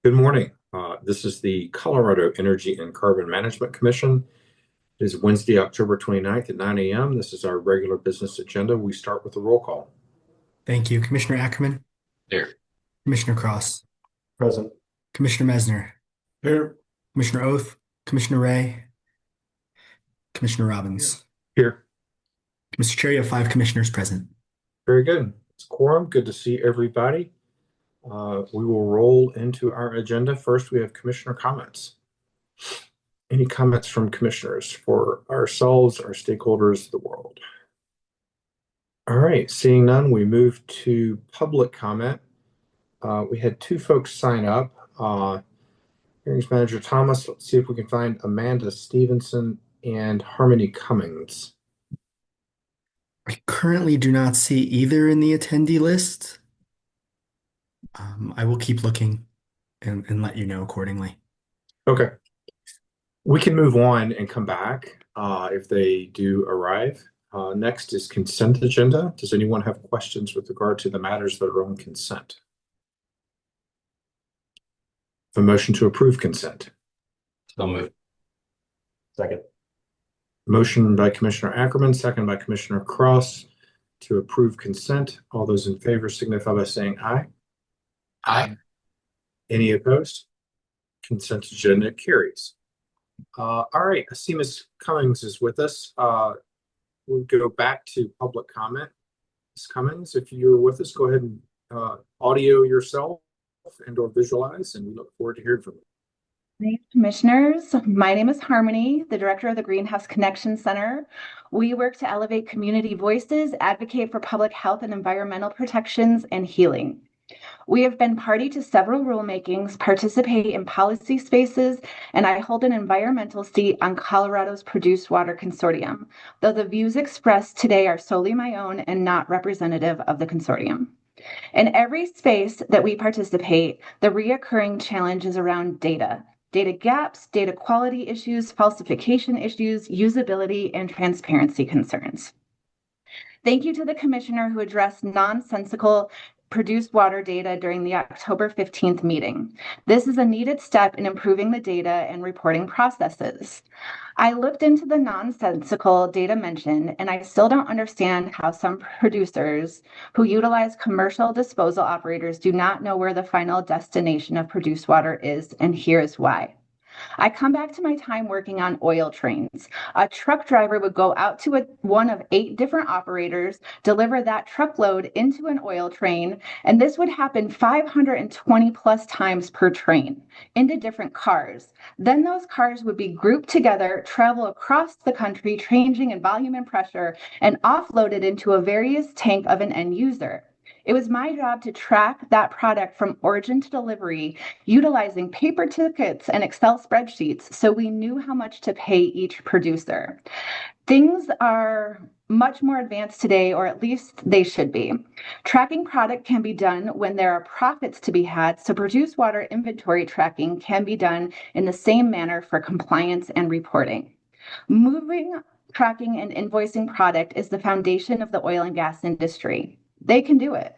Good morning. This is the Colorado Energy and Carbon Management Commission. It is Wednesday, October 29th at 9 a.m. This is our regular business agenda. We start with a roll call. Thank you. Commissioner Ackerman, Here. Commissioner Cross, Present. Commissioner Mesner, Here. Commissioner Oath, Commissioner Ray, Commissioner Robbins. Here. Mr. Chair, you have five commissioners present. Very good. It's quorum. Good to see everybody. We will roll into our agenda. First, we have commissioner comments. Any comments from commissioners for ourselves, our stakeholders, the world? All right, seeing none, we move to public comment. We had two folks sign up. Hearings Manager Thomas, let's see if we can find Amanda Stevenson and Harmony Cummings. I currently do not see either in the attendee list. I will keep looking and let you know accordingly. Okay. We can move on and come back if they do arrive. Next is consent agenda. Does anyone have questions with regard to the matters that are on consent? A motion to approve consent. So moved. Second. Motion by Commissioner Ackerman, second by Commissioner Cross to approve consent. All those in favor signify by saying aye. Aye. Any opposed? Consent agenda carries. All right, I see Ms. Cummings is with us. We'll go back to public comment. Ms. Cummings, if you're with us, go ahead and audio yourself and or visualize, and we look forward to hearing from you. Thanks, commissioners. My name is Harmony, the director of the Greenhouse Connection Center. We work to elevate community voices, advocate for public health and environmental protections, and healing. We have been party to several rulemakings, participate in policy spaces, and I hold an environmental seat on Colorado's Produced Water Consortium, though the views expressed today are solely my own and not representative of the consortium. In every space that we participate, the reoccurring challenge is around data gaps, data quality issues, falsification issues, usability, and transparency concerns. Thank you to the commissioner who addressed nonsensical produced water data during the October 15th meeting. This is a needed step in improving the data and reporting processes. I looked into the nonsensical data mentioned, and I still don't understand how some producers who utilize commercial disposal operators do not know where the final destination of produced water is, and here's why. I come back to my time working on oil trains. A truck driver would go out to one of 8 different operators, deliver that truckload into an oil train, and this would happen 520 plus times per train into different cars. Then those cars would be grouped together, travel across the country, changing in volume and pressure, and offloaded into a various tank of an end user. It was my job to track that product from origin to delivery, utilizing paper tickets and Excel spreadsheets so we knew how much to pay each producer. Things are much more advanced today, or at least they should be. Tracking product can be done when there are profits to be had, so produced water inventory tracking can be done in the same manner for compliance and reporting. Moving, tracking, and invoicing product is the foundation of the oil and gas industry. They can do it.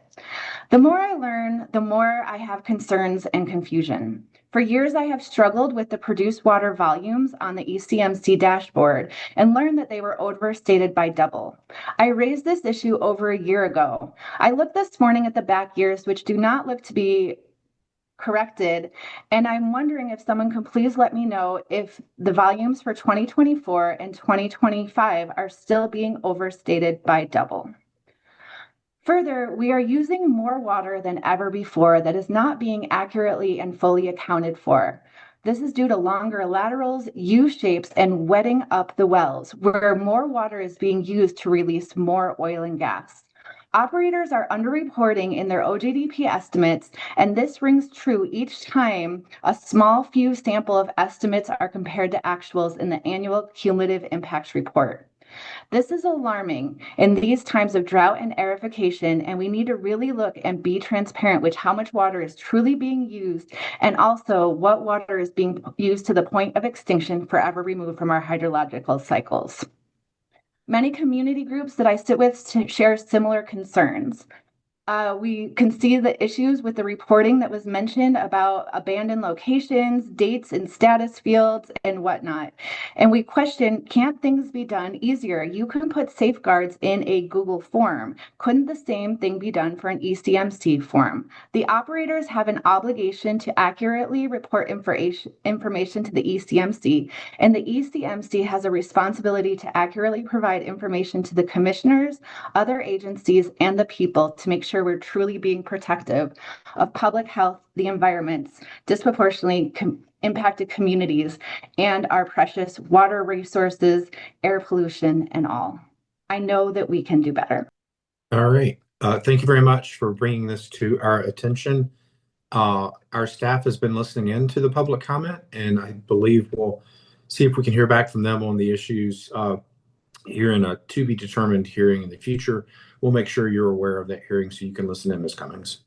The more I learn, the more I have concerns and confusion. For years, I have struggled with the produced water volumes on the ECMC dashboard and learned that they were overstated by double. I raised this issue over a year ago. I looked this morning at the back years, which do not look to be corrected, and I'm wondering if someone can please let me know if the volumes for 2024 and 2025 are still being overstated by double. Further, we are using more water than ever before that is not being accurately and fully accounted for. This is due to longer laterals, U-shapes, and wetting up the wells, where more water is being used to release more oil and gas. Operators are underreporting in their OJDP estimates, and this rings true each time a small few sample of estimates are compared to actuals in the annual cumulative impacts report. This is alarming in these times of drought and aerification, and we need to really look and be transparent with how much water is truly being used and also what water is being used to the point of extinction forever removed from our hydrological cycles. Many community groups that I sit with share similar concerns. We can see the issues with the reporting that was mentioned about abandoned locations, dates and status fields, and whatnot. And we question, can't things be done easier? You can put safeguards in a Google form. Couldn't the same thing be done for an ECMC form? The operators have an obligation to accurately report information to the ECMC, and the ECMC has a responsibility to accurately provide information to the commissioners, other agencies, and the people to make sure we're truly being protective of public health, the environments, disproportionately impacted communities, and our precious water resources, air pollution, and all. I know that we can do better. All right. Thank you very much for bringing this to our attention. Our staff has been listening in to the public comment, and I believe we'll see if we can hear back from them on the issues here in a to be determined hearing in the future. We'll make sure you're aware of that hearing so you can listen in, Ms. Cummings.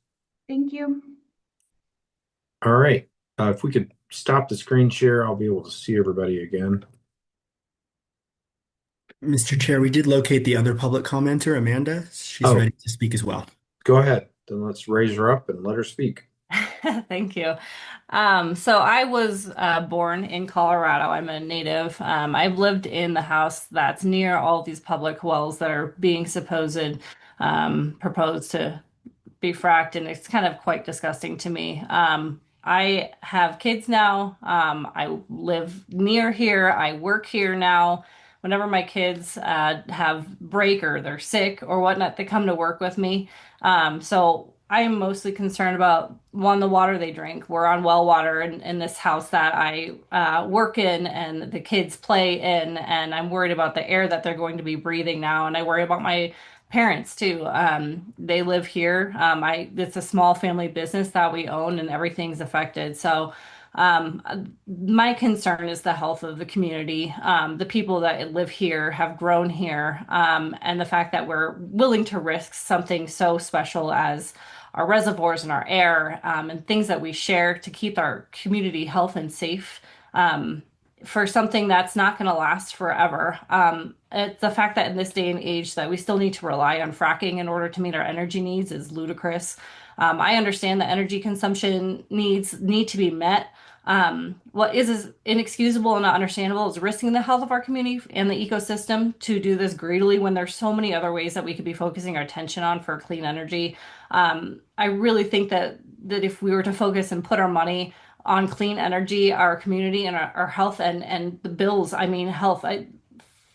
Thank you. All right. If we could stop the screen share, I'll be able to see everybody again. Mr. Chair, we did locate the other public commenter, Amanda. She's Oh. ready to speak as well. Go ahead. Then let's raise her up and let her speak. Thank you. So I was born in Colorado. I'm a native. I've lived in the house that's near all these public wells that are being proposed to be fracked, and it's kind of quite disgusting to me. I have kids now. I live near here. I work here now. Whenever my kids have break or they're sick or whatnot, they come to work with me. So I am mostly concerned about one, the water they drink. We're on well water in this house that I work in and the kids play in, and I'm worried about the air that they're going to be breathing now, and I worry about my parents too. They live here. It's a small family business that we own, and everything's affected. So my concern is the health of the community. The people that live here have grown here, and the fact that we're willing to risk something so special as our reservoirs and our air, and things that we share to keep our community health and safe, for something that's not going to last forever. It's the fact that in this day and age that we still need to rely on fracking in order to meet our energy needs is ludicrous. I understand that energy consumption needs need to be met. What is inexcusable and not understandable is risking the health of our community and the ecosystem to do this greedily when there's so many other ways that we could be focusing our attention on for clean energy. I really think that if we were to focus and put our money on clean energy, our community and our health and the bills, I mean, health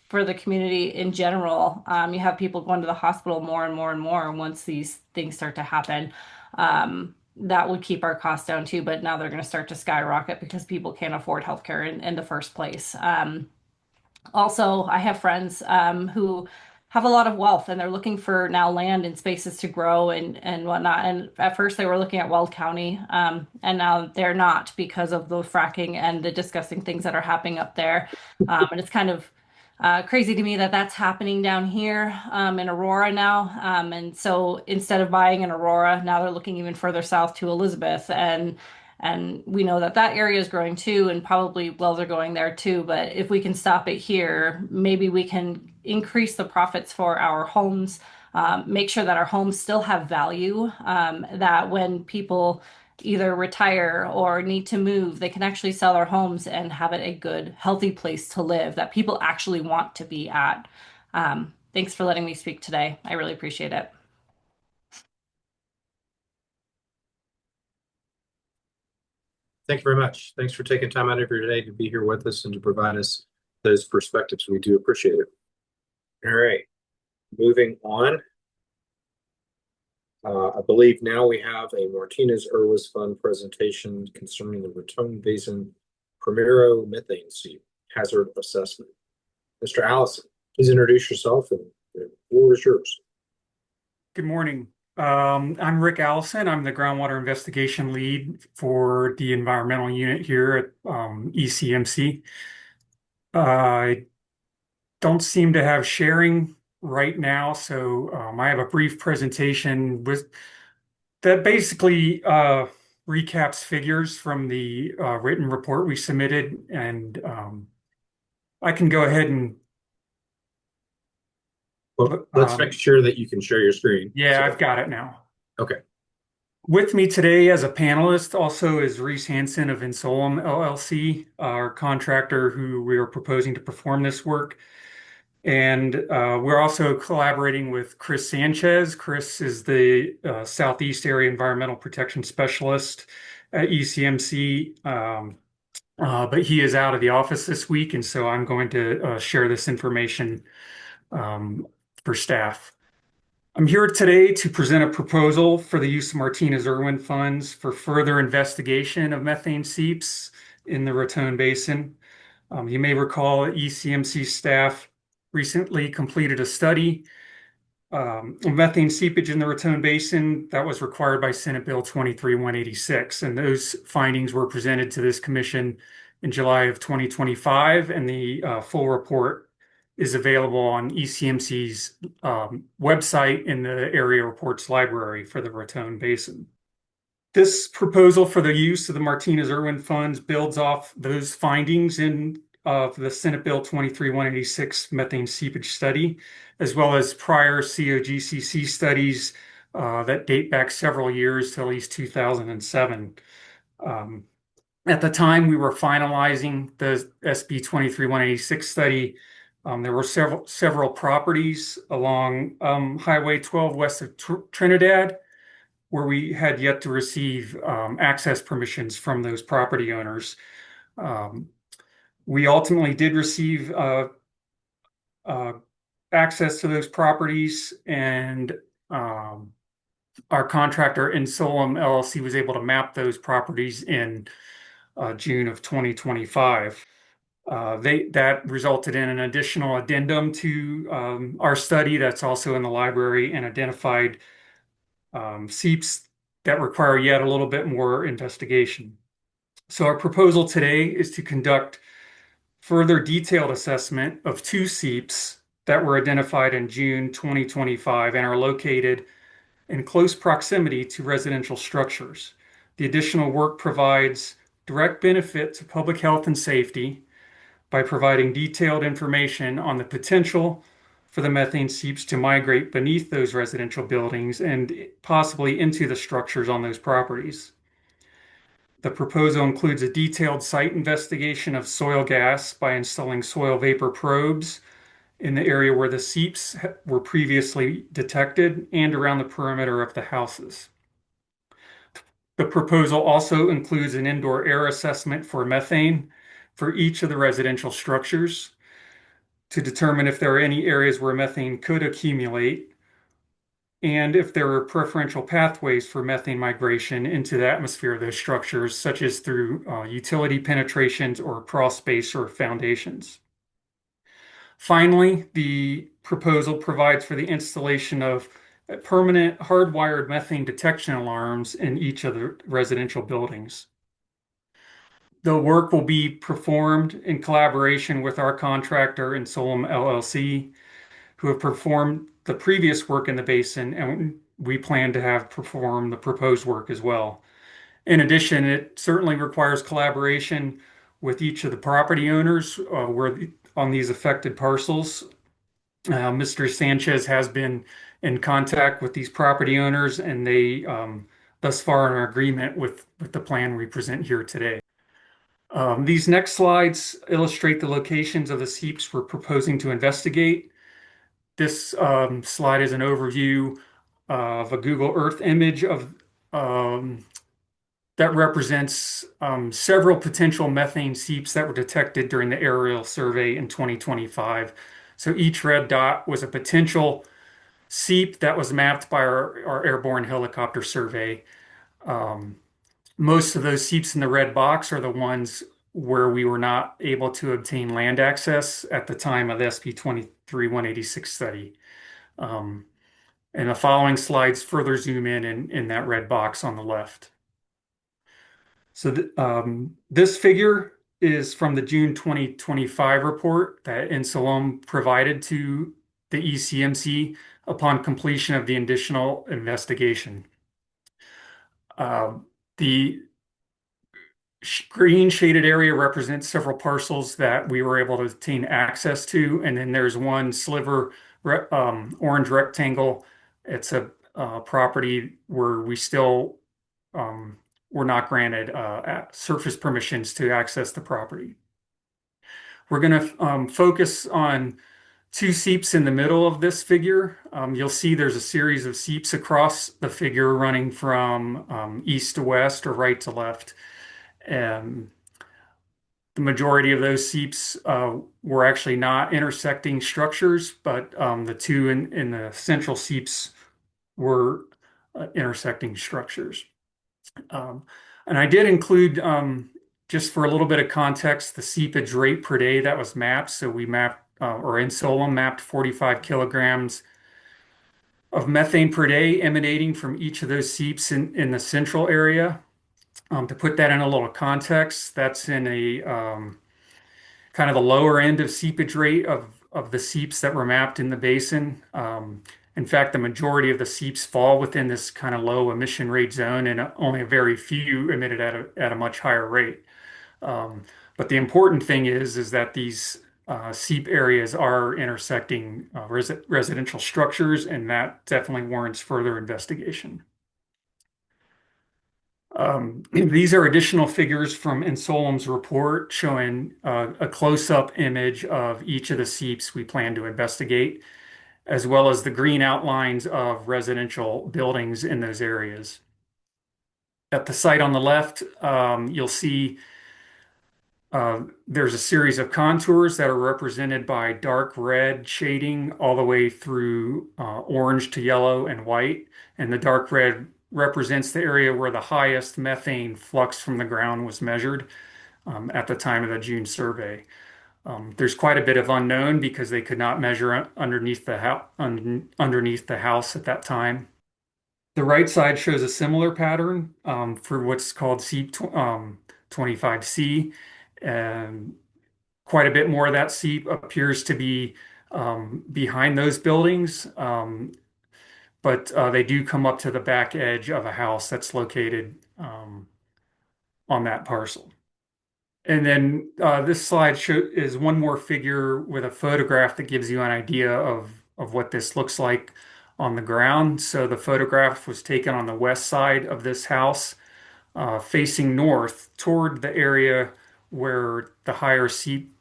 for the community in general, you have people going to the hospital more and more and more once these things start to happen. That would keep our costs down too, but now they're going to start to skyrocket because people can't afford healthcare in the first place. Also, I have friends who have a lot of wealth and they're looking for now land and spaces to grow and whatnot. And at first they were looking at Weld County, and now they're not because of the fracking and the disgusting things that are happening up there. And it's kind of crazy to me that that's happening down here in Aurora now. And so instead of buying in Aurora, now they're looking even further south to Elizabeth. And we know that that area is growing too, and probably wells are going there too. But if we can stop it here, maybe we can increase the profits for our homes, make sure that our homes still have value, that when people either retire or need to move, they can actually sell their homes and have it a good, healthy place to live that people actually want to be at. Thanks for letting me speak today. I really appreciate it. Thank you very much. Thanks for taking time out of your day to be here with us and to provide us those perspectives. We do appreciate it. All right, moving on. I believe now we have a Martinez-Erwis Fund presentation concerning the Raton Basin Primero methane seep hazard assessment. Mr. Allison, please introduce yourself and the floor is yours. Good morning. I'm Rick Allison. I'm the groundwater investigation lead for the environmental unit here at ECMC. I don't seem to have sharing right now, so I have a brief presentation that basically recaps figures from the written report we submitted, and I can go ahead and Well, let's make sure that you can share your screen. yeah, So, I've got it now. Okay. With me today as a panelist also is Reese Hansen of Insolum LLC, our contractor who we are proposing to perform this work. And we're also collaborating with Chris Sanchez. Chris is the Southeast Area Environmental Protection Specialist at ECMC, but he is out of the office this week, and so I'm going to share this information for staff. I'm here today to present a proposal for the use of Martinez-Irwin funds for further investigation of methane seeps in the Raton Basin. You may recall ECMC staff recently completed a study of methane seepage in the Raton Basin that was required by Senate Bill 23-186, and those findings were presented to this commission in July of 2025, and the full report is available on ECMC's website in the Area Reports Library for the Raton Basin. This proposal for the use of the Martinez-Irwin funds builds off those findings of the Senate Bill 23-186 methane seepage study, as well as prior COGCC studies that date back several years to at least 2007. At the time we were finalizing the SB 23-186 study, there were several properties along Highway 12 west of Trinidad where we had yet to receive access permissions from those property owners. We ultimately did receive access to those properties, and our contractor Insolum LLC was able to map those properties in June of 2025. That resulted in an additional addendum to our study that's also in the library, and identified seeps that require yet a little bit more investigation. So our proposal today is to conduct further detailed assessment of two seeps that were identified in June 2025 and are located in close proximity to residential structures. The additional work provides direct benefit to public health and safety by providing detailed information on the potential for the methane seeps to migrate beneath those residential buildings and possibly into the structures on those properties. The proposal includes a detailed site investigation of soil gas by installing soil vapor probes in the area where the seeps were previously detected and around the perimeter of the houses. The proposal also includes an indoor air assessment for methane for each of the residential structures to determine if there are any areas where methane could accumulate, and if there are preferential pathways for methane migration into the atmosphere of those structures, such as through utility penetrations or crawl space or foundations. Finally, the proposal provides for the installation of permanent hardwired methane detection alarms in each of the residential buildings. The work will be performed in collaboration with our contractor Insolum LLC, who have performed the previous work in the basin, and we plan to have perform the proposed work as well. In addition, it certainly requires collaboration with each of the property owners on these affected parcels. Mr. Sanchez has been in contact with these property owners, and they thus far are in agreement with the plan we present here today. These next slides illustrate the locations of the seeps we're proposing to investigate. This slide is an overview of a Google Earth image of that represents several potential methane seeps that were detected during the aerial survey in 2025. So each red dot was a potential seep that was mapped by our airborne helicopter survey. Most of those seeps in the red box are the ones where we were not able to obtain land access at the time of the SB 23-186 study. And the following slides further zoom in that red box on the left. So this figure is from the June 2025 report that Insolum provided to the ECMC upon completion of the additional investigation. The green shaded area represents several parcels that we were able to obtain access to, and then there's one sliver orange rectangle. It's property where we still were not granted surface permissions to access the property. We're going to focus on two seeps in the middle of this figure. You'll see there's a series of seeps across the figure running from east to west or right to left. And the majority of those seeps were actually not intersecting structures, but the two in the central seeps were intersecting structures. And I did include, just for a little bit of context, the seepage rate per day that was mapped. So we mapped, or in Solem mapped 45 kilograms of methane per day emanating from each of those seeps in the central area. To put that in a little context, that's in a kind of the lower end of seepage rate of the seeps that were mapped in the basin. In fact, the majority of the seeps fall within this kind of low emission rate zone, and only a very few emitted at a much higher rate. But the important thing is that these seep areas are intersecting residential structures, and that definitely warrants further investigation. These are additional figures from Insolem's report showing a close-up image of each of the seeps we plan to investigate, as well as the green outlines of residential buildings in those areas. At the site on the left, you'll see there's a series of contours that are represented by dark red shading all the way through orange to yellow and white. And the dark red represents the area where the highest methane flux from the ground was measured at the time of the June survey. There's quite a bit of unknown because they could not measure underneath the house at that time. The right side shows a similar pattern for what's called seep 25C. And quite a bit more of that seep appears to be behind those buildings, but they do come up to the back edge of a house that's located on that parcel. And then this slide is one more figure with a photograph that gives you an idea of what this looks like on the ground. So the photograph was taken on the west side of this house, facing north toward the area where the higher seep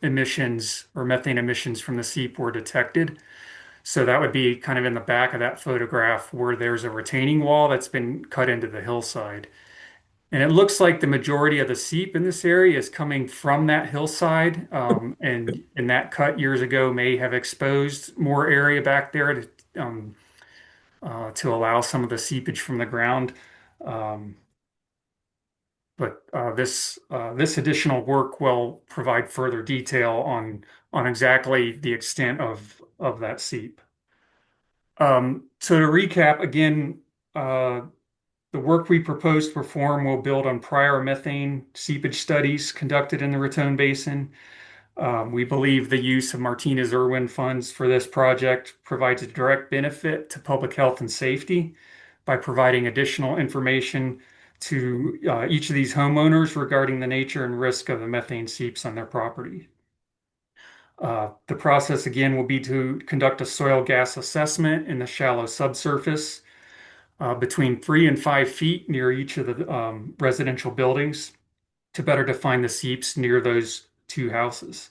emissions or methane emissions from the seep were detected. So that would be kind of in the back of that photograph where there's a retaining wall that's been cut into the hillside. And it looks like the majority of the seep in this area is coming from that hillside. And that cut years ago may have exposed more area back there to allow some of the seepage from the ground. But this additional work will provide further detail on exactly the extent of that seep. So to recap again, the work we propose to perform will build on prior methane seepage studies conducted in the Raton Basin. We believe the use of Martinez-Irwin funds for this project provides a direct benefit to public health and safety by providing additional information to each of these homeowners regarding the nature and risk of the methane seeps on their property. The process again will be to conduct a soil gas assessment in the shallow subsurface between 3 and 5 feet near each of the residential buildings to better define the seeps near those two houses.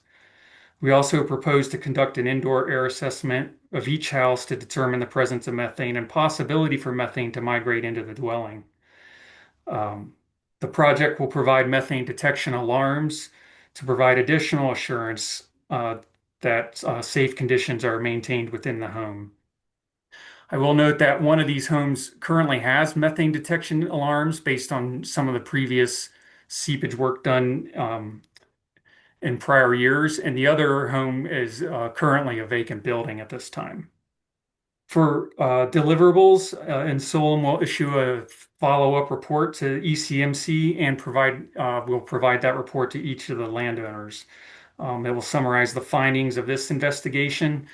We also propose to conduct an indoor air assessment of each house to determine the presence of methane and possibility for methane to migrate into the dwelling. The project will provide methane detection alarms to provide additional assurance that safe conditions are maintained within the home. I will note that one of these homes currently has methane detection alarms based on some of the previous seepage work done in prior years, and the other home is currently a vacant building at this time. For deliverables, Insolem will issue a follow-up report to ECMC and will provide that report to each of the landowners. It will summarize the findings of this investigation,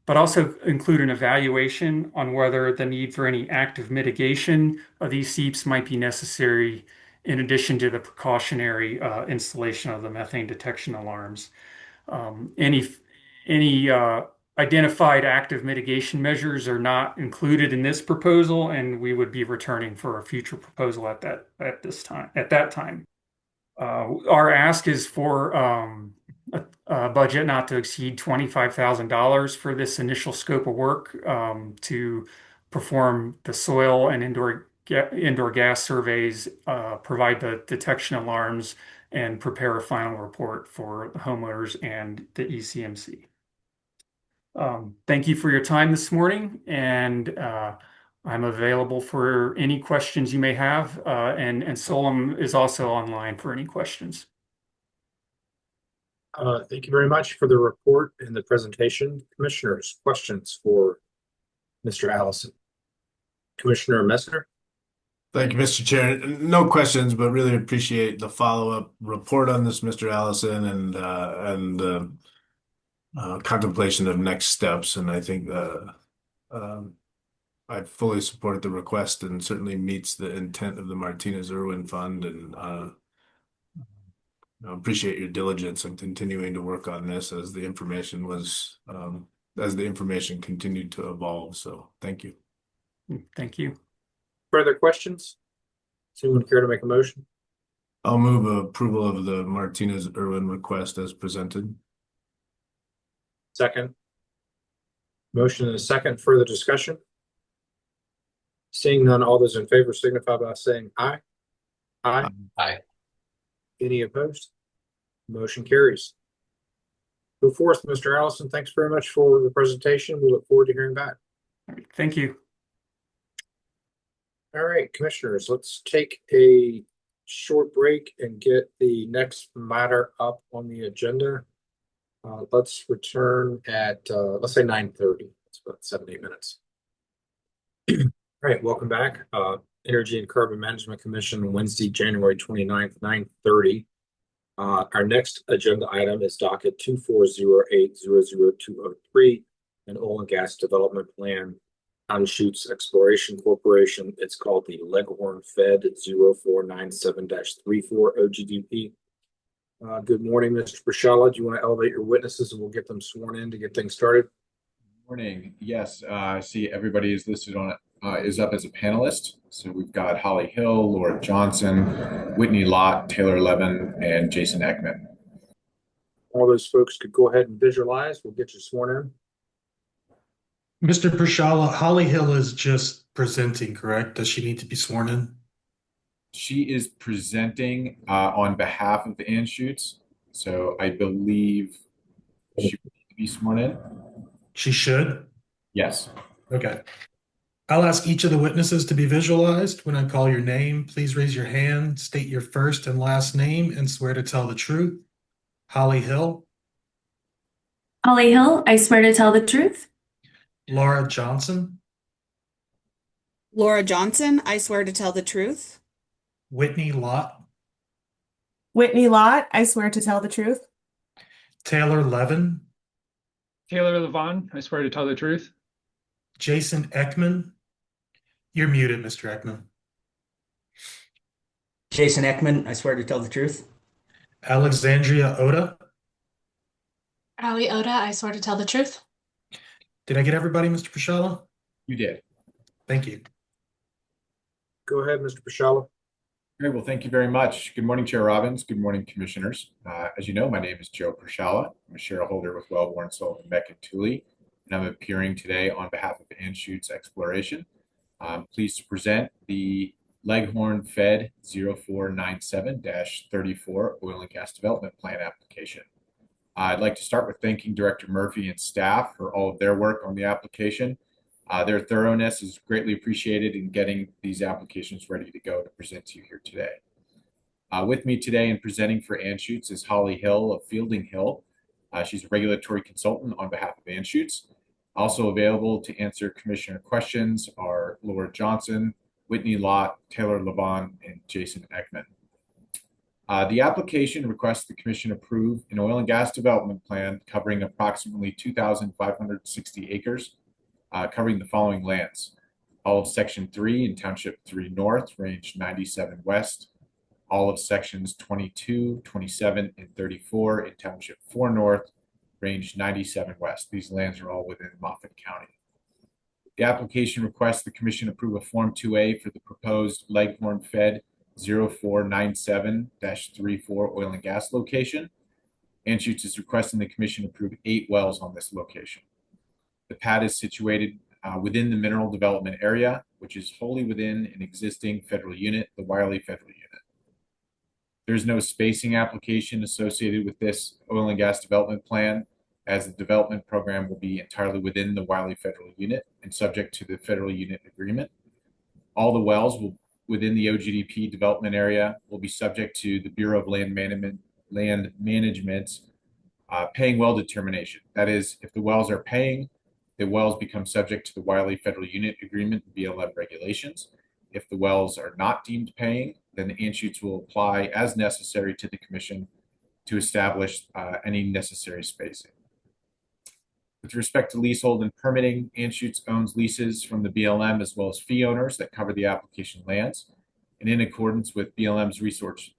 but also include an evaluation on whether the need for any active mitigation of these seeps might be necessary in addition to the precautionary installation of the methane detection alarms. Any identified active mitigation measures are not included in this proposal, and we would be returning for a future proposal at that time. Our ask is for a budget not to exceed $25,000 for this initial scope of work to perform the soil and indoor gas surveys, provide the detection alarms, and prepare a final report for the homeowners and the ECMC. Thank you for your time this morning, and I'm available for any questions you may have, and Solom is also online for any questions. Thank you very much for the report and the presentation. Commissioners, questions for Mr. Allison? Commissioner Messner? Thank you, Mr. Chair. No questions, but really appreciate the follow-up report on this, Mr. Allison, and the contemplation of next steps. And I think I fully support the request and certainly meets the intent of the Martinez-Irwin Fund, and I appreciate your diligence in continuing to work on this as the information continued to evolve. So thank you. Thank you. Further questions? Does anyone care to make a motion? I'll move approval of the Martinez-Irwin request as presented. Second. Motion and a second. Further discussion? Seeing none, all those in favor signify by saying aye. Aye. Aye. Any opposed? Motion carries. Go forth, Mr. Allison. Thanks very much for the presentation. We look forward to hearing back. All right, thank you. All right, commissioners, let's take a short break and get the next matter up on the agenda. Let's return at, let's say 9:30. It's about 7-8 minutes. All right, welcome back. Energy and Carbon Management Commission, Wednesday, January 29th, 9:30. Our next agenda item is docket 240800203, an oil and gas development plan, Anschutz Exploration Corporation. It's called the Leghorn Fed 0497-34 OGDP. Good morning, Mr. Prashala. Do you want to elevate your witnesses and we'll get them sworn in to get things started? Morning. Yes, I see everybody is listed on is up as a panelist. So we've got Holly Hill, Laura Johnson, Whitney Lott, Taylor Levin, and Jason Ekman. All those folks could go ahead and visualize. We'll get you sworn in. Mr. Prashala, Holly Hill is just presenting, correct? Does she need to be sworn in? She is presenting on behalf of the Anschutz. So I believe she would need to be sworn in. She should? Yes. Okay. I'll ask each of the witnesses to be visualized. When I call your name, please raise your hand, state your first and last name, and swear to tell the truth. Holly Hill. Holly Hill, I swear to tell the truth. Laura Johnson. Laura Johnson, I swear to tell the truth. Whitney Lott. Whitney Lott, I swear to tell the truth. Taylor Levin. Taylor Levin, I swear to tell the truth. Jason Ekman. You're muted, Mr. Ekman. Jason Ekman, I swear to tell the truth. Alexandria Oda. Ali Oda, I swear to tell the truth. Did I get everybody, Mr. Prashala? You did. Thank you. Go ahead, Mr. Prashala. Great. Well, thank you very much. Good morning, Chair Robbins. Good morning, Commissioners. As you know, my name is Joe Prashala. I'm a shareholder with Wellborn, Sullivan, Beck, and Tooley, and I'm appearing today on behalf of Anschutz Exploration. I'm pleased to present the Leghorn Fed 0497-34 Oil and Gas Development Plan application. I'd like to start with thanking Director Murphy and staff for all of their work on the application. Their thoroughness is greatly appreciated in getting these applications ready to go to present to you here today. With me today and presenting for Anschutz is Holly Hill of Fielding Hill. She's a regulatory consultant on behalf of Anschutz. Also available to answer Commissioner questions are Laura Johnson, Whitney Lott, Taylor Levin, and Jason Ekman. The application requests the Commission approve an oil and gas development plan covering approximately 2,560 acres, covering the following lands: all of Section 3 in Township 3 North, Range 97 West, all of Sections 22, 27, and 34 in Township 4 North, Range 97 West. These lands are all within Moffett County. The application requests the commission approve a Form 2A for the proposed Leghorn Fed 0497-34 oil and gas location. Anschutz is requesting the commission approve 8 wells on this location. The pad is situated within the mineral development area, which is wholly within an existing federal unit, the Wiley Federal Unit. There's no spacing application associated with this oil and gas development plan, as the development program will be entirely within the Wiley Federal Unit and subject to the Federal Unit Agreement. All the wells within the OGDP development area will be subject to the Bureau of Land Management's paying well determination. That is, if the wells are paying, the wells become subject to the Wiley Federal Unit Agreement BLM regulations. If the wells are not deemed paying, then Anschutz will apply as necessary to the commission to establish any necessary spacing. With respect to leasehold and permitting, Anschutz owns leases from the BLM as well as fee owners that cover the application lands. And in accordance with BLM's resource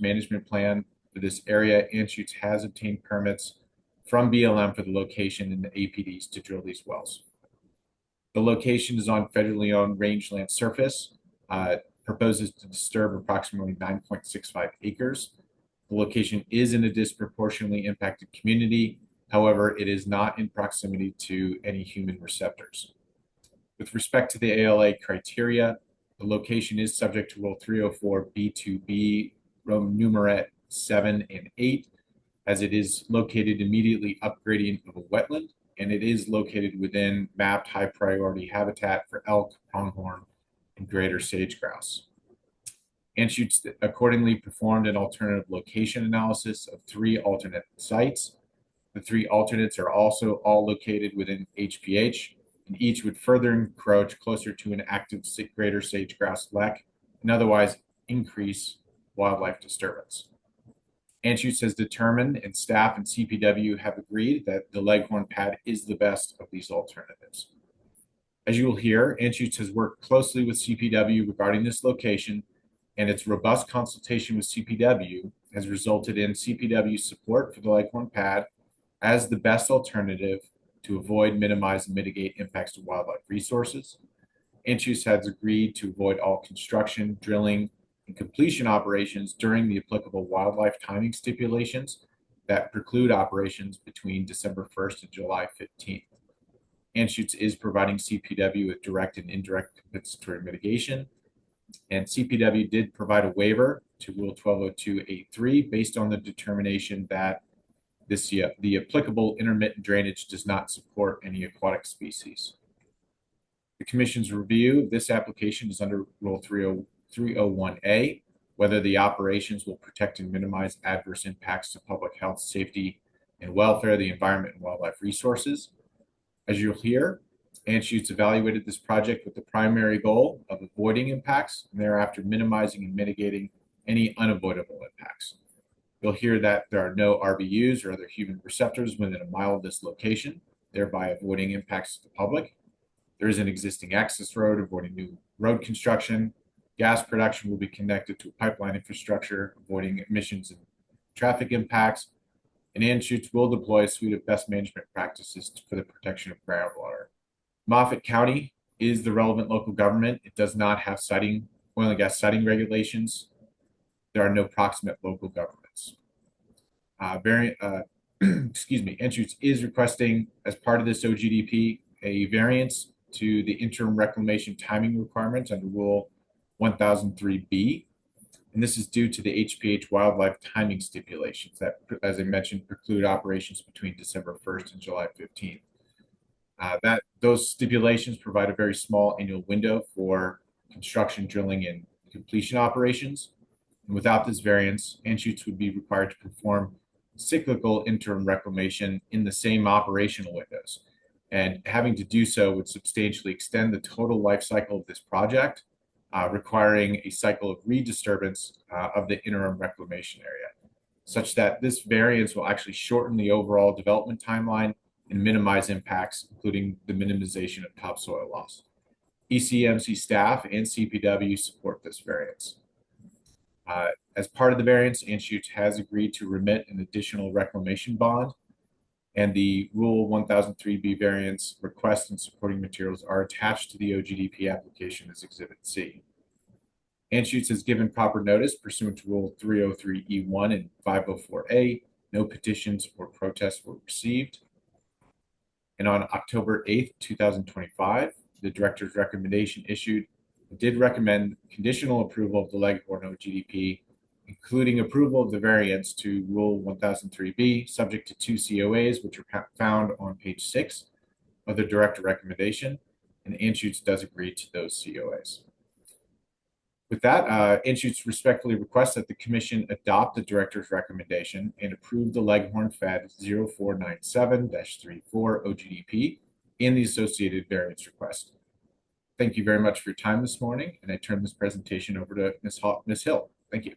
management plan for this area, Anschutz has obtained permits from BLM for the location and the APDs to drill these wells. The location is on federally owned rangeland surface, proposes to disturb approximately 9.65 acres. The location is in a disproportionately impacted community. However, it is not in proximity to any human receptors. With respect to the ALA criteria, the location is subject to Rule 304 B2B, Roman numerat 7 and 8, as it is located immediately upgradient of a wetland, and it is located within mapped high priority habitat for elk, pronghorn, and greater sage grouse. Anschutz accordingly performed an alternative location analysis of 3 alternate sites. The 3 alternates are also all located within HPH, and each would further encroach closer to an active greater sage grouse lek and otherwise increase wildlife disturbance. Anschutz has determined, and staff and CPW have agreed, that the Leghorn pad is the best of these alternatives. As you will hear, Anschutz has worked closely with CPW regarding this location, and its robust consultation with CPW has resulted in CPW's support for the Leghorn pad as the best alternative to avoid, minimize, and mitigate impacts to wildlife resources. Anschutz has agreed to avoid all construction, drilling, and completion operations during the applicable wildlife timing stipulations that preclude operations between December 1st and July 15th. Anschutz is providing CPW with direct and indirect compensatory mitigation, and CPW did provide a waiver to Rule 1202.83 based on the determination that the applicable intermittent drainage does not support any aquatic species. The Commission's review of this application is under Rule 301A, whether the operations will protect and minimize adverse impacts to public health, safety, and welfare of the environment and wildlife resources. As you'll hear, Anschutz evaluated this project with the primary goal of avoiding impacts and thereafter minimizing and mitigating any unavoidable impacts. You'll hear that there are no RBUs or other human receptors within a mile of this location, thereby avoiding impacts to the public. There is an existing access road, avoiding new road construction. Gas production will be connected to a pipeline infrastructure, avoiding emissions and traffic impacts. And Anschutz will deploy a suite of best management practices for the protection of groundwater. Moffett County is the relevant local government. It does not have oil and gas siting regulations. There are no proximate local governments. Anschutz is requesting, as part of this OGDP, a variance to the interim reclamation timing requirements under Rule 1003B. And this is due to the HPH wildlife timing stipulations that, as I mentioned, preclude operations between December 1st and July 15th. Those stipulations provide a very small annual window for construction, drilling, and completion operations. And without this variance, Anschutz would be required to perform cyclical interim reclamation in the same operational windows. And having to do so would substantially extend the total life cycle of this project, requiring a cycle of redisturbance of the interim reclamation area, such that this variance will actually shorten the overall development timeline and minimize impacts, including the minimization of topsoil loss. ECMC staff and CPW support this variance. As part of the variance, Anschutz has agreed to remit an additional reclamation bond and the Rule 1003B variance request and supporting materials are attached to the OGDP application as Exhibit C. Anschutz has given proper notice pursuant to Rule 303E1 and 504A. No petitions or protests were received. And on October 8th, 2025, the director's recommendation did recommend conditional approval of the Leghorn OGDP, including approval of the variance to Rule 1003B, subject to 2 COAs, which are found on page 6 of the director recommendation, and Anschutz does agree to those COAs. With that, Anschutz respectfully requests that the commission adopt the director's recommendation and approve the Leghorn Fed 0497-34 OGDP and the associated variance request. Thank you very much for your time this morning, and I turn this presentation over to Ms. Hill. Thank you.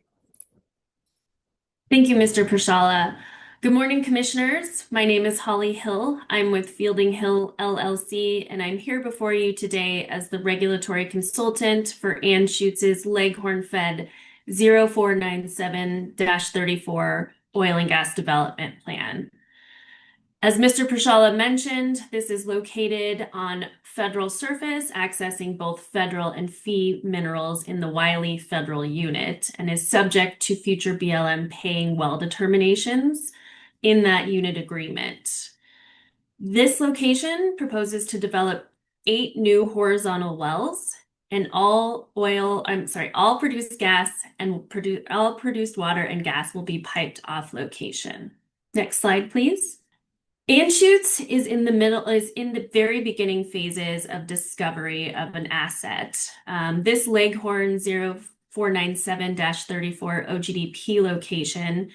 Thank you, Mr. Pershala. Good morning, commissioners. My name is Holly Hill. I'm with Fielding Hill LLC, and I'm here before you today as the regulatory consultant for Anschutz's Leghorn Fed 0497-34 oil and gas development plan. As Mr. Pershala mentioned, this is located on federal surface, accessing both federal and fee minerals in the Wiley Federal Unit, and is subject to future BLM paying well determinations in that unit agreement. This location proposes to develop 8 new horizontal wells, and all produced gas and all produced water and gas will be piped off location. Next slide, please. Anschutz is in the very beginning phases of discovery of an asset. This Leghorn 0497-34 OGDP location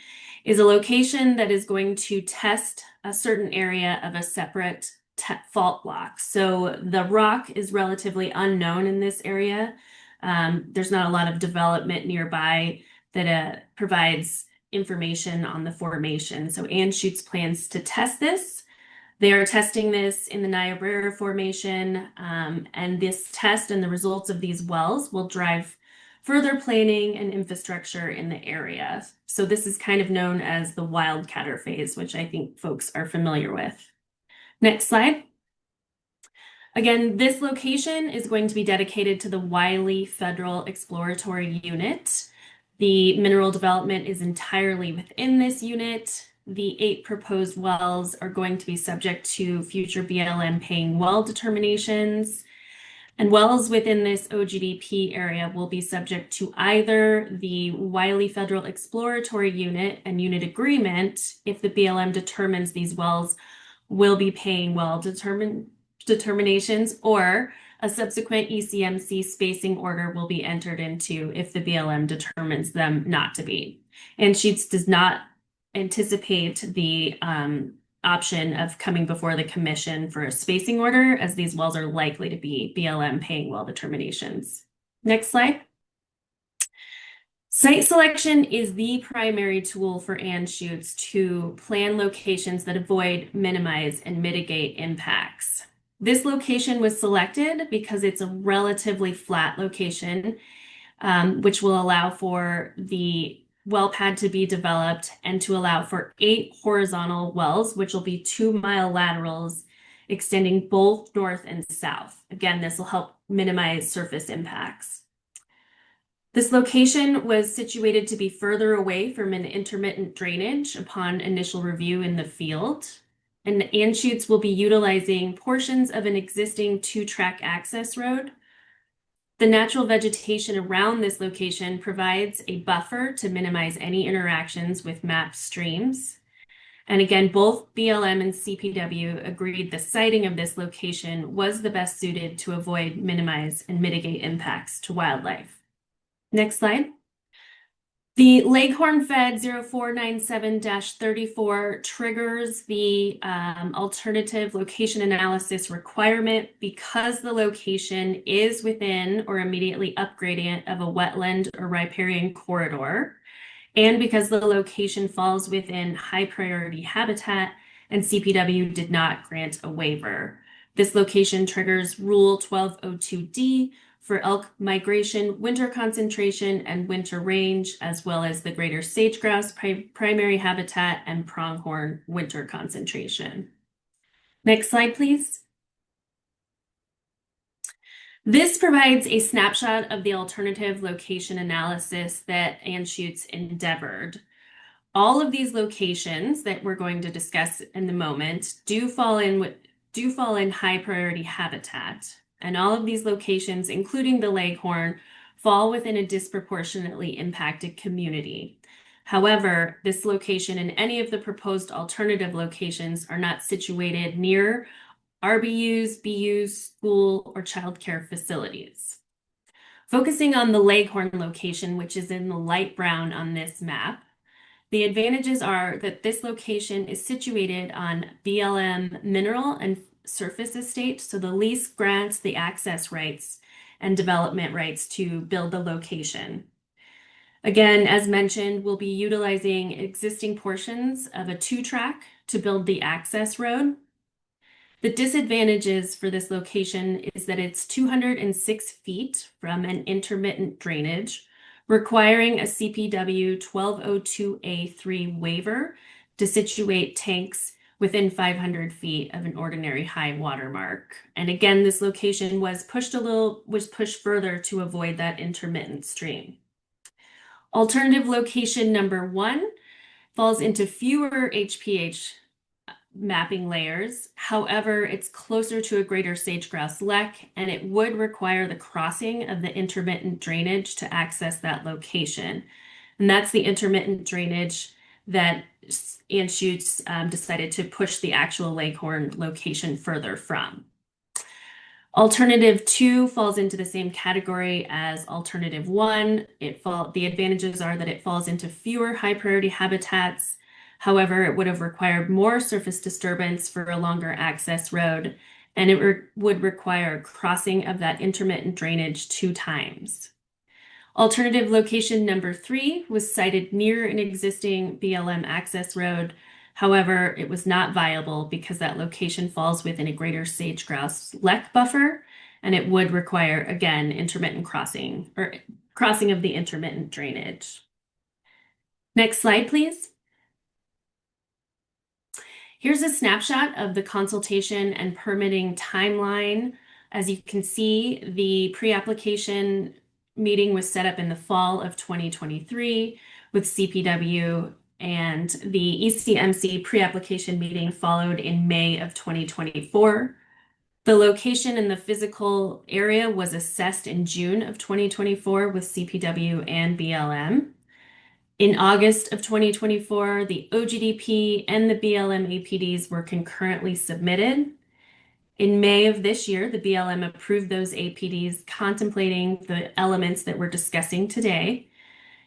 is a location that is going to test a certain area of a separate fault block. So the rock is relatively unknown in this area. There's not a lot of development nearby that provides information on the formation. So Anschutz plans to test this. They are testing this in the Niobrara Formation, and this test and the results of these wells will drive further planning and infrastructure in the area. So this is kind of known as the wildcatter phase, which I think folks are familiar with. Next slide. Again, this location is going to be dedicated to the Wiley Federal Exploratory Unit. The mineral development is entirely within this unit. The 8 proposed wells are going to be subject to future BLM paying well determinations. And wells within this OGDP area will be subject to either the Wiley Federal Exploratory Unit and unit agreement if the BLM determines these wells will be paying well determinations, or a subsequent ECMC spacing order will be entered into if the BLM determines them not to be. Anschutz does not anticipate the option of coming before the commission for a spacing order, as these wells are likely to be BLM paying well determinations. Next slide. Site selection is the primary tool for Anschutz to plan locations that avoid, minimize, and mitigate impacts. This location was selected because it's a relatively flat location, which will allow for the well pad to be developed and to allow for 8 horizontal wells, which will be 2-mile laterals extending both north and south. Again, this will help minimize surface impacts. This location was situated to be further away from an intermittent drainage upon initial review in the field. And Anschutz will be utilizing portions of an existing 2-track access road. The natural vegetation around this location provides a buffer to minimize any interactions with mapped streams. And again, both BLM and CPW agreed the siting of this location was the best suited to avoid, minimize, and mitigate impacts to wildlife. Next slide. The Leghorn Fed 0497-34 triggers the alternative location analysis requirement because the location is within or immediately upgradient of a wetland or riparian corridor, and because the location falls within high priority habitat and CPW did not grant a waiver. This location triggers Rule 1202D for elk migration, winter concentration, and winter range, as well as the greater sage-grouse primary habitat and pronghorn winter concentration. Next slide, please. This provides a snapshot of the alternative location analysis that Anschutz endeavored. All of these locations that we're going to discuss in the moment do fall in high priority habitat. And all of these locations, including the Leghorn, fall within a disproportionately impacted community. However, this location and any of the proposed alternative locations are not situated near RBUs, BUs, school, or childcare facilities. Focusing on the Leghorn location, which is in the light brown on this map, the advantages are that this location is situated on BLM mineral and surface estate, so the lease grants the access rights and development rights to build the location. Again, as mentioned, we'll be utilizing existing portions of a 2-track to build the access road. The disadvantages for this location is that it's 206 feet from an intermittent drainage, requiring a CPW 1202A3 waiver to situate tanks within 500 feet of an ordinary high water mark. And again, this location was pushed further to avoid that intermittent stream. Alternative location number 1 falls into fewer HPH mapping layers. However, it's closer to a greater sage-grouse lek, and it would require the crossing of the intermittent drainage to access that location. And that's the intermittent drainage that Anschutz decided to push the actual Leghorn location further from. Alternative 2 falls into the same category as alternative 1. The advantages are that it falls into fewer high priority habitats. However, it would have required more surface disturbance for a longer access road, and it would require crossing of that intermittent drainage 2 times. Alternative location number 3 was sited near an existing BLM access road. However, it was not viable because that location falls within a greater sage-grouse lek buffer, and it would require, again, intermittent crossing of the intermittent drainage. Next slide, please. Here's a snapshot of the consultation and permitting timeline. As you can see, the pre-application meeting was set up in the fall of 2023 with CPW, and the ECMC pre-application meeting followed in May of 2024. The location and the physical area was assessed in June of 2024 with CPW and BLM. In August of 2024, the OGDP and the BLM APDs were concurrently submitted. In May of this year, the BLM approved those APDs contemplating the elements that we're discussing today,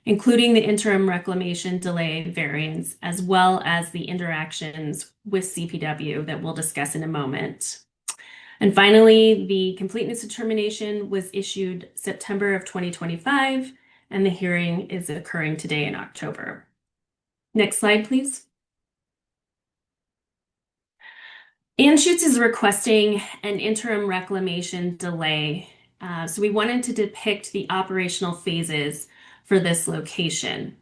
including the interim reclamation delay variance, as well as the interactions with CPW that we'll discuss in a moment. And finally, the completeness determination was issued September of 2025, and the hearing is occurring today in October. Next slide, please. Anschutz is requesting an interim reclamation delay. So we wanted to depict the operational phases for this location.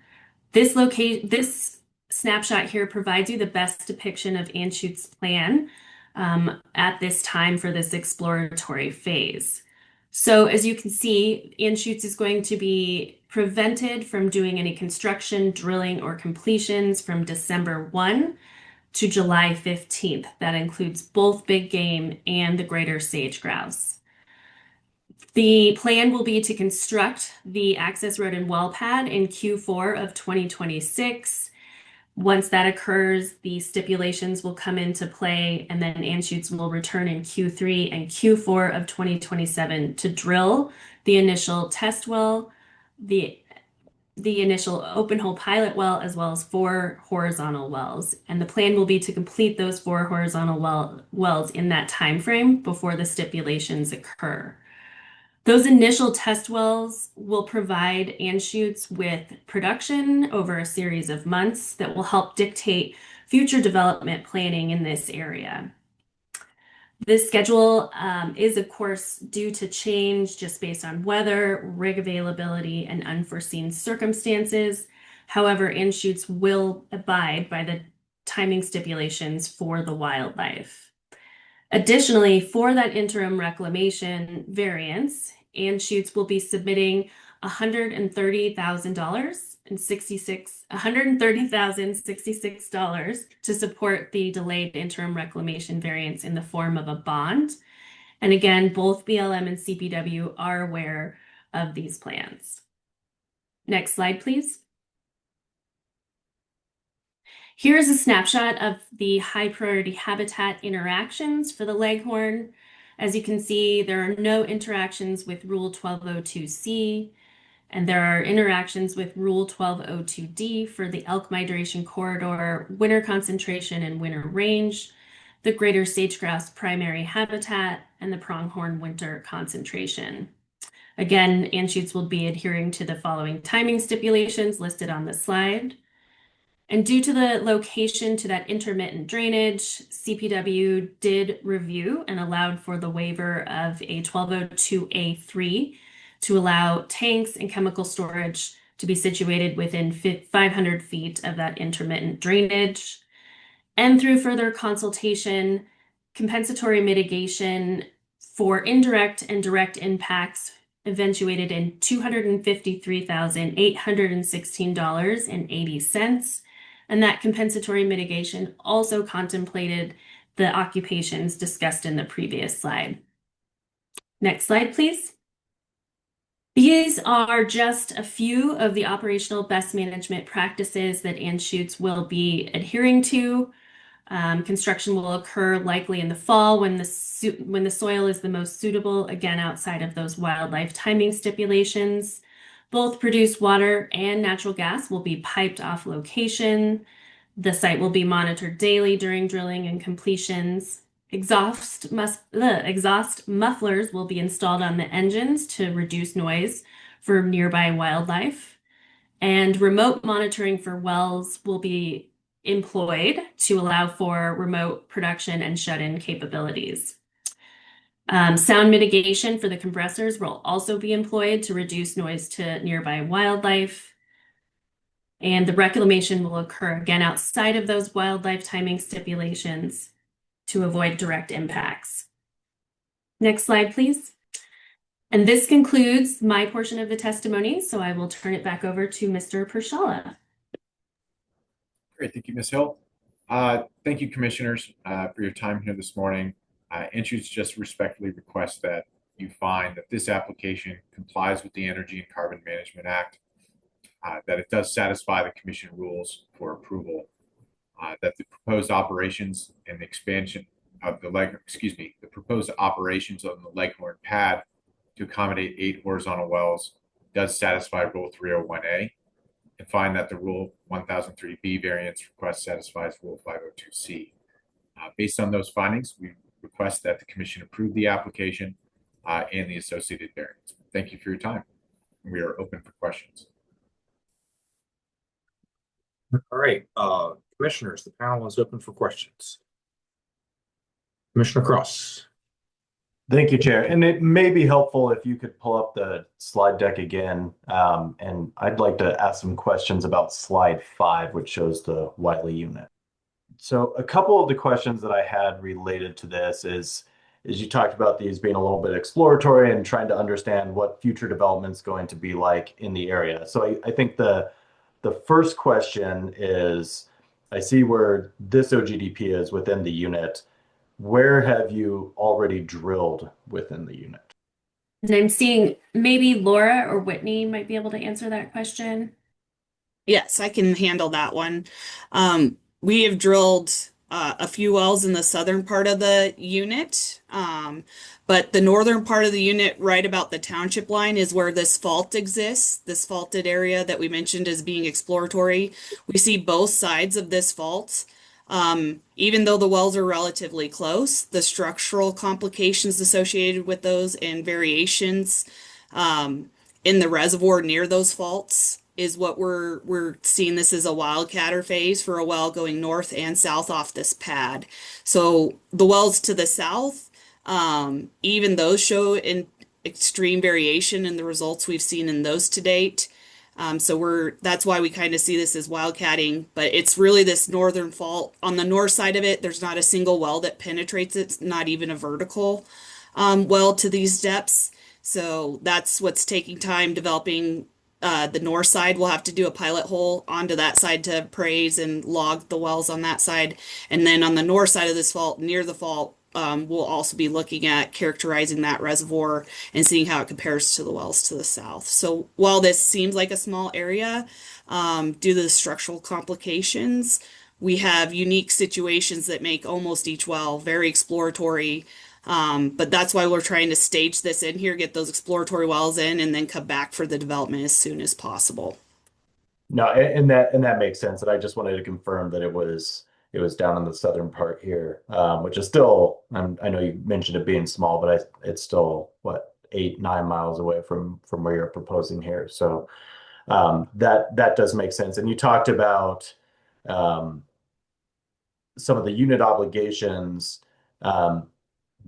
This snapshot here provides you the best depiction of Anschutz's plan at this time for this exploratory phase. So as you can see, Anschutz is going to be prevented from doing any construction, drilling, or completions from December 1 to July 15th. That includes both big game and the greater sage-grouse. The plan will be to construct the access road and well pad in Q4 of 2026. Once that occurs, the stipulations will come into play, and then Anschutz will return in Q3 and Q4 of 2027 to drill the initial test well, the initial open hole pilot well, as well as 4 horizontal wells. And the plan will be to complete those 4 horizontal wells in that time frame before the stipulations occur. Those initial test wells will provide Anschutz with production over a series of months that will help dictate future development planning in this area. This schedule is, of course, due to change just based on weather, rig availability, and unforeseen circumstances. However, Anschutz will abide by the timing stipulations for the wildlife. Additionally, for that interim reclamation variance, Anschutz will be submitting $130,066 to support the delayed interim reclamation variance in the form of a bond. And again, both BLM and CPW are aware of these plans. Next slide, please. Here's a snapshot of the high priority habitat interactions for the leghorn. As you can see, there are no interactions with Rule 1202C, and there are interactions with Rule 1202D for the elk migration corridor, winter concentration and winter range, the greater sage-grouse primary habitat, and the pronghorn winter concentration. Again, Anschutz will be adhering to the following timing stipulations listed on the slide. And due to the location to that intermittent drainage, CPW did review and allowed for the waiver of a 1202A3 to allow tanks and chemical storage to be situated within 500 feet of that intermittent drainage. And through further consultation, compensatory mitigation for indirect and direct impacts eventuated in $253,816.80. And that compensatory mitigation also contemplated the occupations discussed in the previous slide. Next slide, please. These are just a few of the operational best management practices that Anschutz will be adhering to. Construction will occur likely in the fall when the soil is the most suitable, again, outside of those wildlife timing stipulations. Both produced water and natural gas will be piped off location. The site will be monitored daily during drilling and completions. Exhaust mufflers will be installed on the engines to reduce noise for nearby wildlife. And remote monitoring for wells will be employed to allow for remote production and shut-in capabilities. Sound mitigation for the compressors will also be employed to reduce noise to nearby wildlife. And the reclamation will occur again outside of those wildlife timing stipulations to avoid direct impacts. Next slide, please. And this concludes my portion of the testimony, so I will turn it back over to Mr. Pershala. Great, thank you, Ms. Hill. Thank you, commissioners, for your time here this morning. Anschutz just respectfully requests that you find that this application complies with the Energy and Carbon Management Act, that it does satisfy the commission rules for approval, that the proposed operations and the expansion of the proposed operations on the Leghorn pad to accommodate 8 horizontal wells does satisfy Rule 301A, and find that the Rule 1003B variance request satisfies Rule 502C. Based on those findings, we request that the commission approve the application and the associated variance. Thank you for your time. We are open for questions. All right, commissioners, the panel is open for questions. Commissioner Cross. Thank you, Chair. And it may be helpful if you could pull up the slide deck again. And I'd like to ask some questions about slide 5, which shows the Wiley unit. So a couple of the questions that I had related to this is you talked about these being a little bit exploratory and trying to understand what future development is going to be like in the area. So I think the first question is, I see where this OGDP is within the unit. Where have you already drilled within the unit? And I'm seeing maybe Laura or Whitney might be able to answer that question. Yes, I can handle that one. We have drilled a few wells in the southern part of the unit, but the northern part of the unit, right about the township line, is where this fault exists, this faulted area that we mentioned as being exploratory. We see both sides of this fault. Even though the wells are relatively close, the structural complications associated with those and variations in the reservoir near those faults is what we're seeing. This is a wildcatter phase for a well going north and south off this pad. So the wells to the south Even those show in extreme variation in the results we've seen in those to date. So that's why we kind of see this as wildcatting, but it's really this northern fault. On the north side of it, there's not a single well that penetrates it, not even a vertical well to these depths. So that's what's taking time developing the north side. We'll have to do a pilot hole onto that side to appraise and log the wells on that side. And then on the north side of this fault, near the fault, we'll also be looking at characterizing that reservoir and seeing how it compares to the wells to the south. So while this seems like a small area, due to the structural complications, we have unique situations that make almost each well very exploratory. But that's why we're trying to stage this in here, get those exploratory wells in, and then come back for the development as soon as possible. No, and that makes sense. And I just wanted to confirm that it was down in the southern part here, which is still, I know you mentioned it being small, but it's still what, 8-9 miles away from where you're proposing here. So that does make sense. And you talked about some of the unit obligations.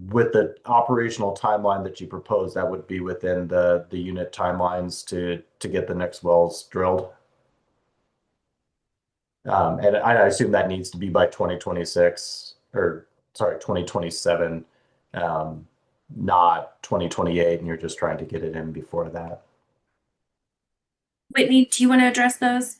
With the operational timeline that you propose, that would be within the unit timelines to get the next wells drilled. And I assume that needs to be by 2026, or sorry, 2027, not 2028, and you're just trying to get it in before that. Whitney, do you want to address those?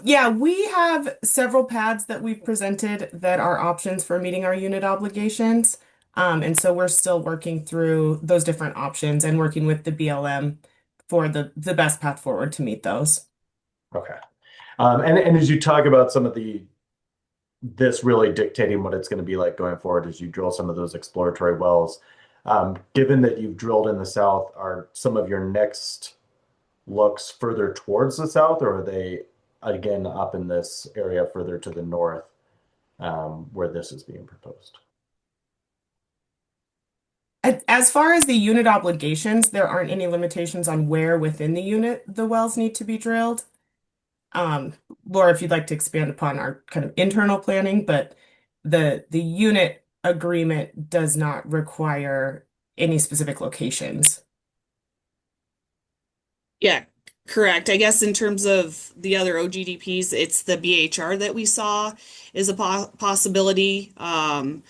Yeah, we have several pads that we've presented that are options for meeting our unit obligations. And so we're still working through those different options and working with the BLM for the best path forward to meet those. Okay. And as you talk about some of this really dictating what it's going to be like going forward as you drill some of those exploratory wells, given that you've drilled in the south, are some of your next looks further towards the south, or are they again up in this area further to the north, where this is being proposed? As far as the unit obligations, there aren't any limitations on where within the unit the wells need to be drilled. Laura, if you'd like to expand upon our kind of internal planning, but the unit agreement does not require any specific locations. Yeah, correct. I guess in terms of the other OGDPs, it's the BHR that we saw is a possibility. And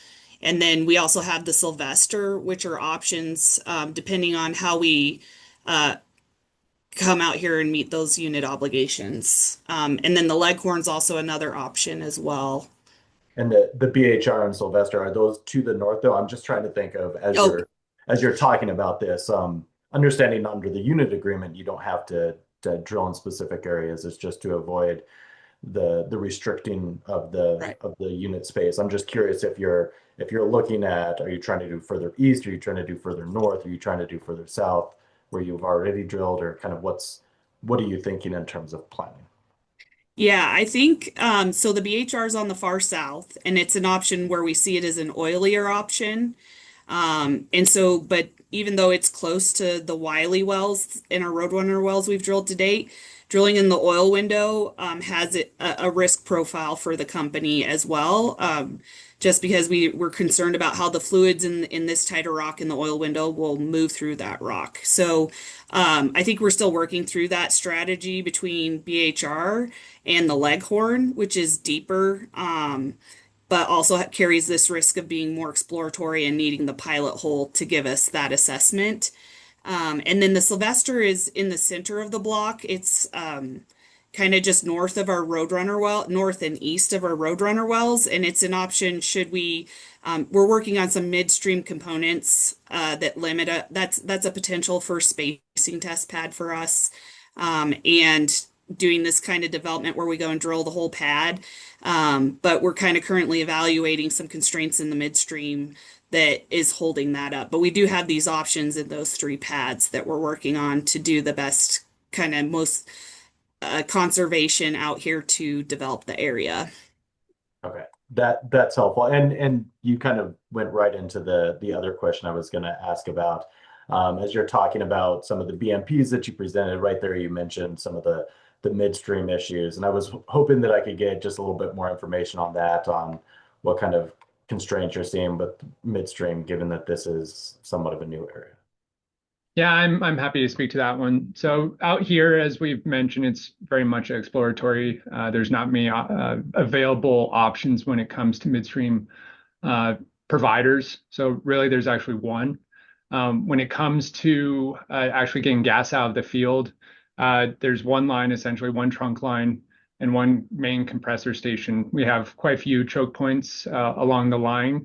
then we also have the Sylvester, which are options depending on how we come out here and meet those unit obligations. And then the Leghorn's also another option as well. And the BHR and Sylvester, are those to the north though? I'm just trying to think of as you're talking about this, understanding under the unit agreement, you don't have to drill in specific areas. It's just to avoid the restricting of the unit space. I'm just curious if you're looking at, are you trying to do further east? Are you trying to do further north? Are you trying to do further south where you've already drilled, or kind of what are you thinking in terms of planning? Yeah, I think so the BHR is on the far south, and it's an option where we see it as an oilier option. And so, but even though it's close to the Wiley wells and our Roadrunner wells we've drilled to date, drilling in the oil window has a risk profile for the company as well. Just because we're concerned about how the fluids in this tighter rock in the oil window will move through that rock. So I think we're still working through that strategy between BHR and the Leghorn, which is deeper, but also carries this risk of being more exploratory and needing the pilot hole to give us that assessment. And then the Sylvester is in the center of the block. It's kind of just north of our Roadrunner well, north and east of our Roadrunner wells, and it's an option should we. We're working on some midstream components that limit that's a potential for spacing test pad for us, and doing this kind of development where we go and drill the whole pad. But we're kind of currently evaluating some constraints in the midstream that is holding that up. But we do have these options in those 3 pads that we're working on to do the best kind of most conservation out here to develop the area. Okay, that's helpful. And you kind of went right into the other question I was going to ask about. As you're talking about some of the BMPs that you presented right there, you mentioned some of the midstream issues, and I was hoping that I could get just a little bit more information on that, on what kind of constraints you're seeing with midstream, given that this is somewhat of a new area. Yeah, I'm happy to speak to that one. So out here, as we've mentioned, it's very much exploratory. There's not many available options when it comes to midstream providers. So really, there's actually one. When it comes to actually getting gas out of the field, there's one line, essentially one trunk line, and one main compressor station. We have quite a few choke points along the line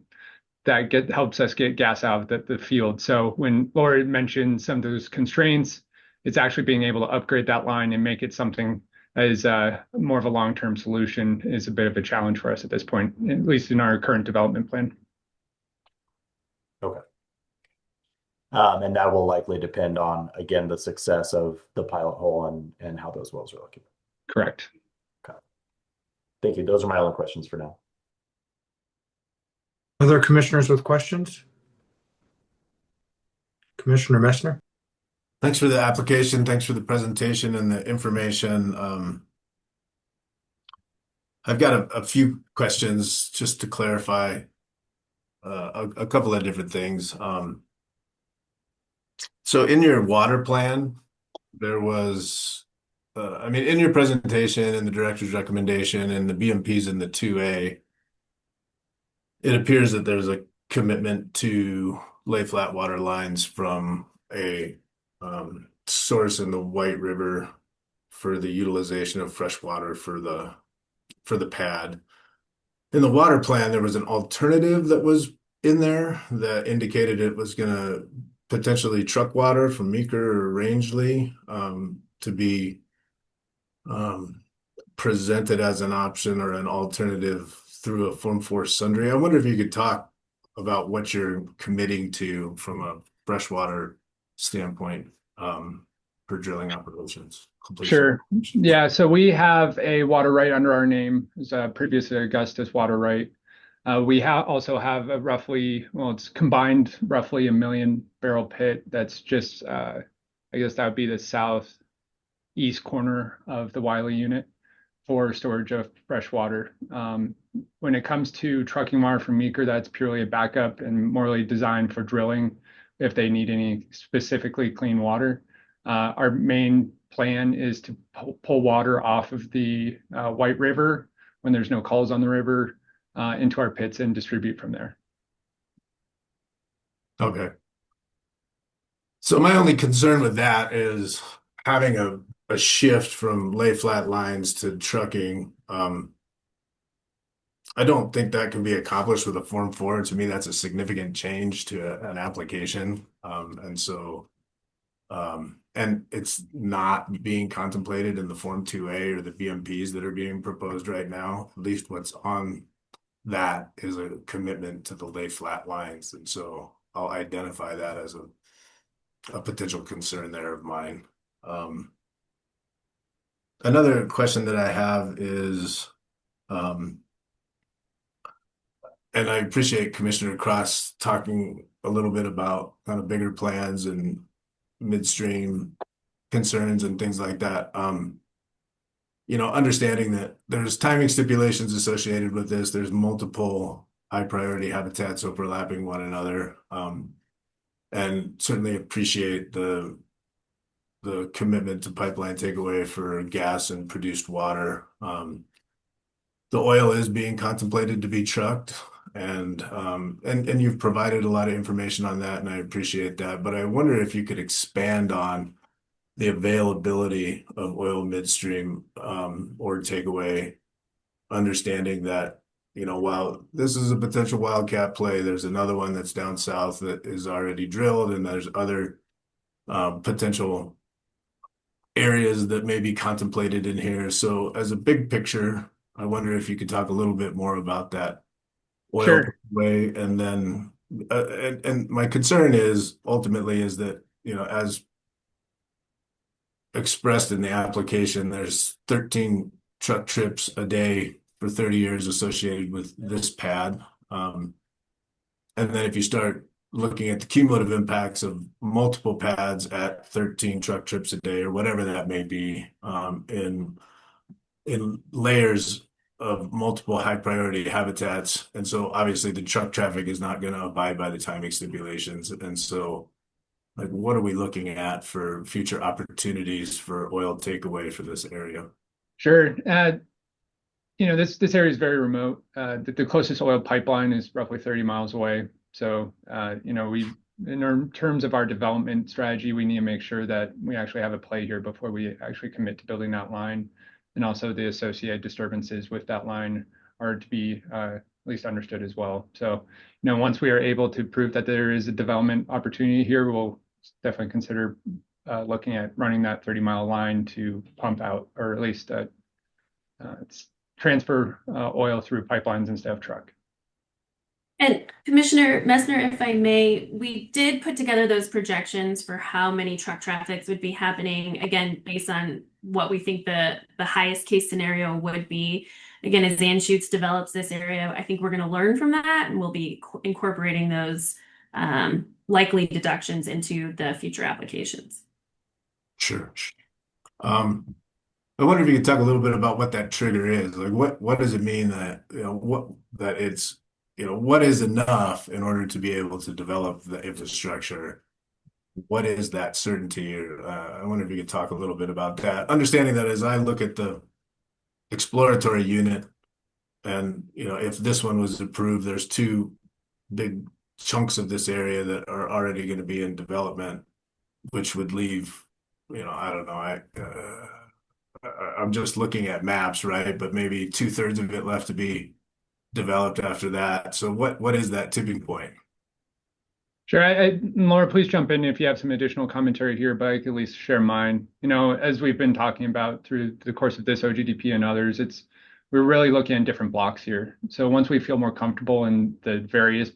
that helps us get gas out of the field. So when Laura mentioned some of those constraints, it's actually being able to upgrade that line and make it something that is more of a long-term solution is a bit of a challenge for us at this point, at least in our current development plan. Okay. And that will likely depend on, again, the success of the pilot hole and how those wells are looking. Correct. Okay. Thank you. Those are my only questions for now. Other commissioners with questions? Commissioner Messner? Thanks for the application. Thanks for the presentation and the information. I've got a few questions just to clarify a couple of different things. So in your water plan, there was, in your presentation and the director's recommendation and the BMPs in the 2A, it appears that there's a commitment to lay flat water lines from a source in the White River for the utilization of fresh water for the pad. In the water plan, there was an alternative that was in there that indicated it was going to potentially truck water from Meeker or Rangeley to be presented as an option or an alternative through a Form 4 sundry. I wonder if you could talk about what you're committing to from a freshwater standpoint for drilling operations. Sure. Yeah, so we have a water right under our name. It's previously Augustus water right. We also have a it's combined roughly 1 million barrel pit that's just, I guess that would be the southeast corner of the Wiley unit for storage of fresh water. When it comes to trucking water from Meeker, that's purely a backup and morely designed for drilling if they need any specifically clean water. Our main plan is to pull water off of the White River when there's no calls on the river into our pits and distribute from there. Okay. So my only concern with that is having a shift from lay flat lines to trucking. I don't think that can be accomplished with a Form 4. To me, that's a significant change to an application. And it's not being contemplated in the Form 2A or the BMPs that are being proposed right now. At least what's on that is a commitment to the lay flat lines. And so I'll identify that as a potential concern there of mine. Another question that I have is, and I appreciate Commissioner Cross talking a little bit about kind of bigger plans and midstream concerns and things like that. Understanding that there's timing stipulations associated with this, there's multiple high priority habitats overlapping one another, and certainly appreciate the commitment to pipeline takeaway for gas and produced water. The oil is being contemplated to be trucked, and you've provided a lot of information on that, and I appreciate that. But I wonder if you could expand on the availability of oil midstream or takeaway, understanding that, while this is a potential wildcat play, there's another one that's down south that is already drilled, and there's other potential areas that may be contemplated in here. So as a big picture, I wonder if you could talk a little bit more about that oil way. And then, and my concern is ultimately is that, as expressed in the application, there's 13 truck trips a day for 30 years associated with this pad. And then if you start looking at the cumulative impacts of multiple pads at 13 truck trips a day or whatever that may be, in layers of multiple high priority habitats. And so obviously the truck traffic is not going to abide by the timing stipulations. And so like, what are we looking at for future opportunities for oil takeaway for this area? Sure. This area is very remote. The closest oil pipeline is roughly 30 miles away. So, in terms of our development strategy, we need to make sure that we actually have a play here before we actually commit to building that line. And also the associated disturbances with that line are to be at least understood as well. So, once we are able to prove that there is a development opportunity here, we'll definitely consider looking at running that 30-mile line to pump out, or at least transfer oil through pipelines instead of truck. And Commissioner Messner, if I may, we did put together those projections for how many truck traffics would be happening, again, based on what we think the highest case scenario would be. Again, as Anschutz develops this area, I think we're going to learn from that, and we'll be incorporating those likely deductions into the future applications. Sure. I wonder if you could talk a little bit about what that trigger is. Like, what does it mean that, what is enough in order to be able to develop the infrastructure? What is that certainty? I wonder if you could talk a little bit about that. Understanding that as I look at the exploratory unit, and if this one was approved, there's two big chunks of this area that are already going to be in development, which would leave, I don't know, I'm just looking at maps, right? But maybe 2/3 of it left to be developed after that. So what is that tipping point? Sure. Laura, please jump in if you have some additional commentary here, but I can at least share mine. As we've been talking about through the course of this OGDP and others, we're really looking at different blocks here. So once we feel more comfortable in the various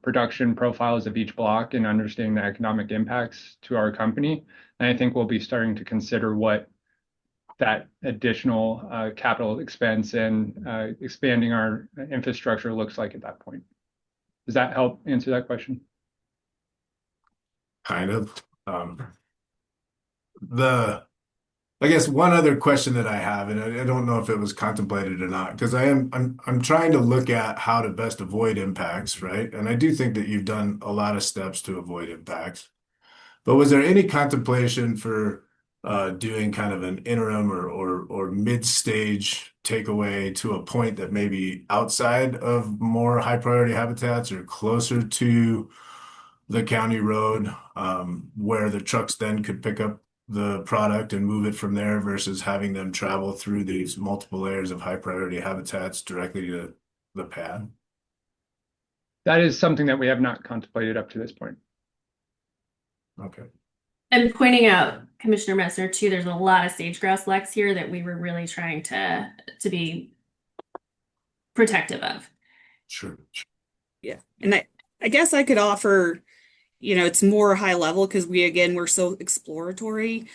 production profiles of each block and understanding the economic impacts to our company, and I think we'll be starting to consider what that additional capital expense and expanding our infrastructure looks like at that point. Does that help answer that question? Kind of. I guess one other question that I have, and I don't know if it was contemplated or not, because I'm trying to look at how to best avoid impacts, right? And I do think that you've done a lot of steps to avoid impacts. But was there any contemplation for doing kind of an interim or mid-stage takeaway to a point that may be outside of more high priority habitats or closer to the county road, where the trucks then could pick up the product and move it from there versus having them travel through these multiple layers of high priority habitats directly to the pad? That is something that we have not contemplated up to this point. Okay. And pointing out, Commissioner Messner, too, there's a lot of sage-grouse leks here that we were really trying to be protective of. Sure. Yeah. And I guess I could offer, it's more high level because we're so exploratory.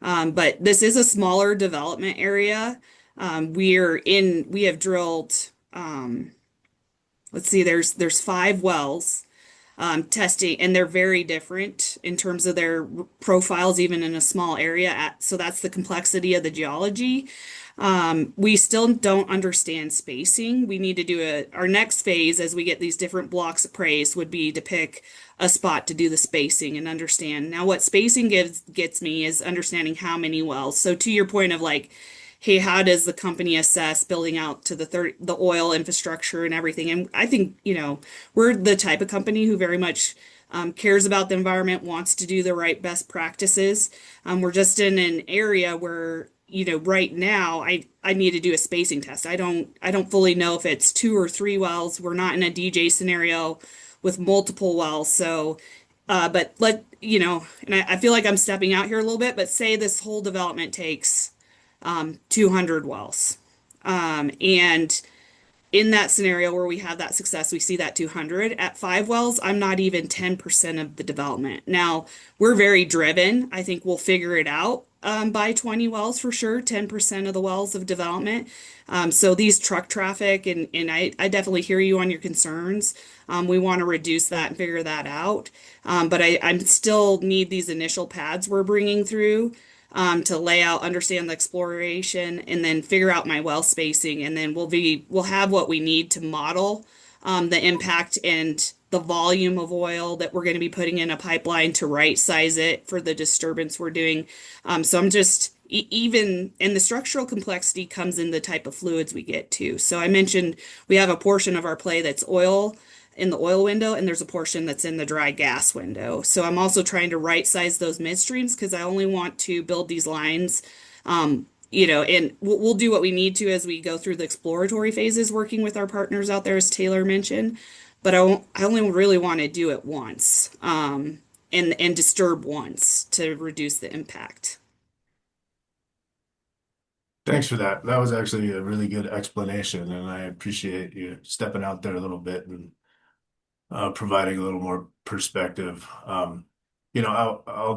But this is a smaller development area. We have drilled, let's see, there's 5 wells. Testing, and they're very different in terms of their profiles, even in a small area. So that's the complexity of the geology. We still don't understand spacing. We need to do our next phase as we get these different blocks appraised would be to pick a spot to do the spacing and understand. Now, what spacing gets me is understanding how many wells. So to your point of like, hey, how does the company assess building out to the oil infrastructure and everything? And I think, we're the type of company who very much cares about the environment, wants to do the right best practices. We're just in an area where, right now I need to do a spacing test. I don't fully know if it's 2 or 3 wells. We're not in a DJ scenario with multiple wells. So, but and I feel like I'm stepping out here a little bit, but say this whole development takes 200 wells. And in that scenario where we have that success, we see that 200 at 5 wells, I'm not even 10% of the development. Now, we're very driven. I think we'll figure it out by 20 wells for sure, 10% of the wells of development. So these truck traffic, and I definitely hear you on your concerns. We want to reduce that and figure that out. But I still need these initial pads we're bringing through to lay out, understand the exploration, and then figure out my well spacing, and then we'll have what we need to model the impact and the volume of oil that we're going to be putting in a pipeline to right size it for the disturbance we're doing. So I'm just even, and the structural complexity comes in the type of fluids we get to. So I mentioned we have a portion of our play that's oil in the oil window, and there's a portion that's in the dry gas window. So I'm also trying to right size those midstreams because I only want to build these lines, and we'll do what we need to as we go through the exploratory phases, working with our partners out there, as Taylor mentioned. But I only really want to do it once, and disturb once to reduce the impact. Thanks for that. That was actually a really good explanation, and I appreciate you stepping out there a little bit and providing a little more perspective. I'll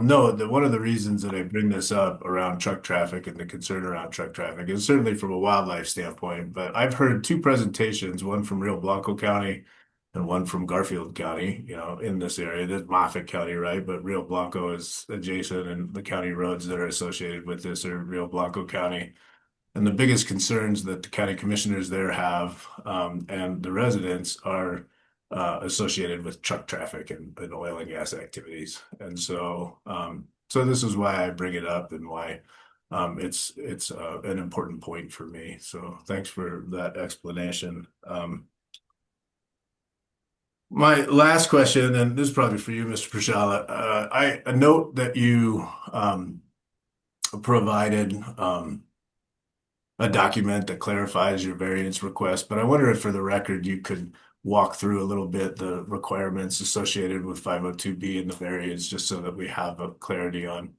note that one of the reasons that I bring this up around truck traffic and the concern around truck traffic is certainly from a wildlife standpoint, but I've heard two presentations, one from Rio Blanco County and one from Garfield County, in this area. There's Moffett County, right? But Rio Blanco is adjacent, and the county roads that are associated with this are Rio Blanco County. And the biggest concerns that the county commissioners there have, and the residents, are associated with truck traffic and oil and gas activities. And so this is why I bring it up and why it's an important point for me. So thanks for that explanation. My last question, and this is probably for you, Mr. Prashala. I note that you provided a document that clarifies your variance request, but I wonder if for the record you could walk through a little bit the requirements associated with 502B and the variance, just so that we have a clarity on,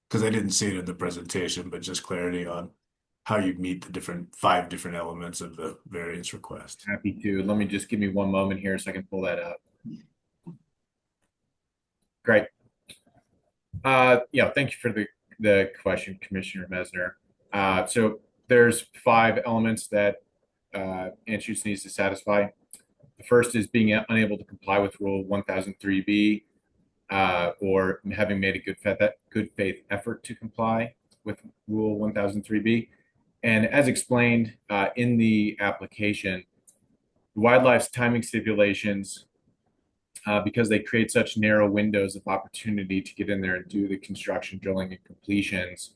because I didn't see it in the presentation, but just clarity on how you meet the five different elements of the variance request. Happy to. Let me just give me one moment here so I can pull that up. Great. Thank you for the question, Commissioner Mesner. So there's 5 elements that Anschutz needs to satisfy. The first is being unable to comply with Rule 1003B, or having made a good faith effort to comply with Rule 1003B. And as explained in the application, wildlife's timing stipulations, because they create such narrow windows of opportunity to get in there and do the construction, drilling, and completions,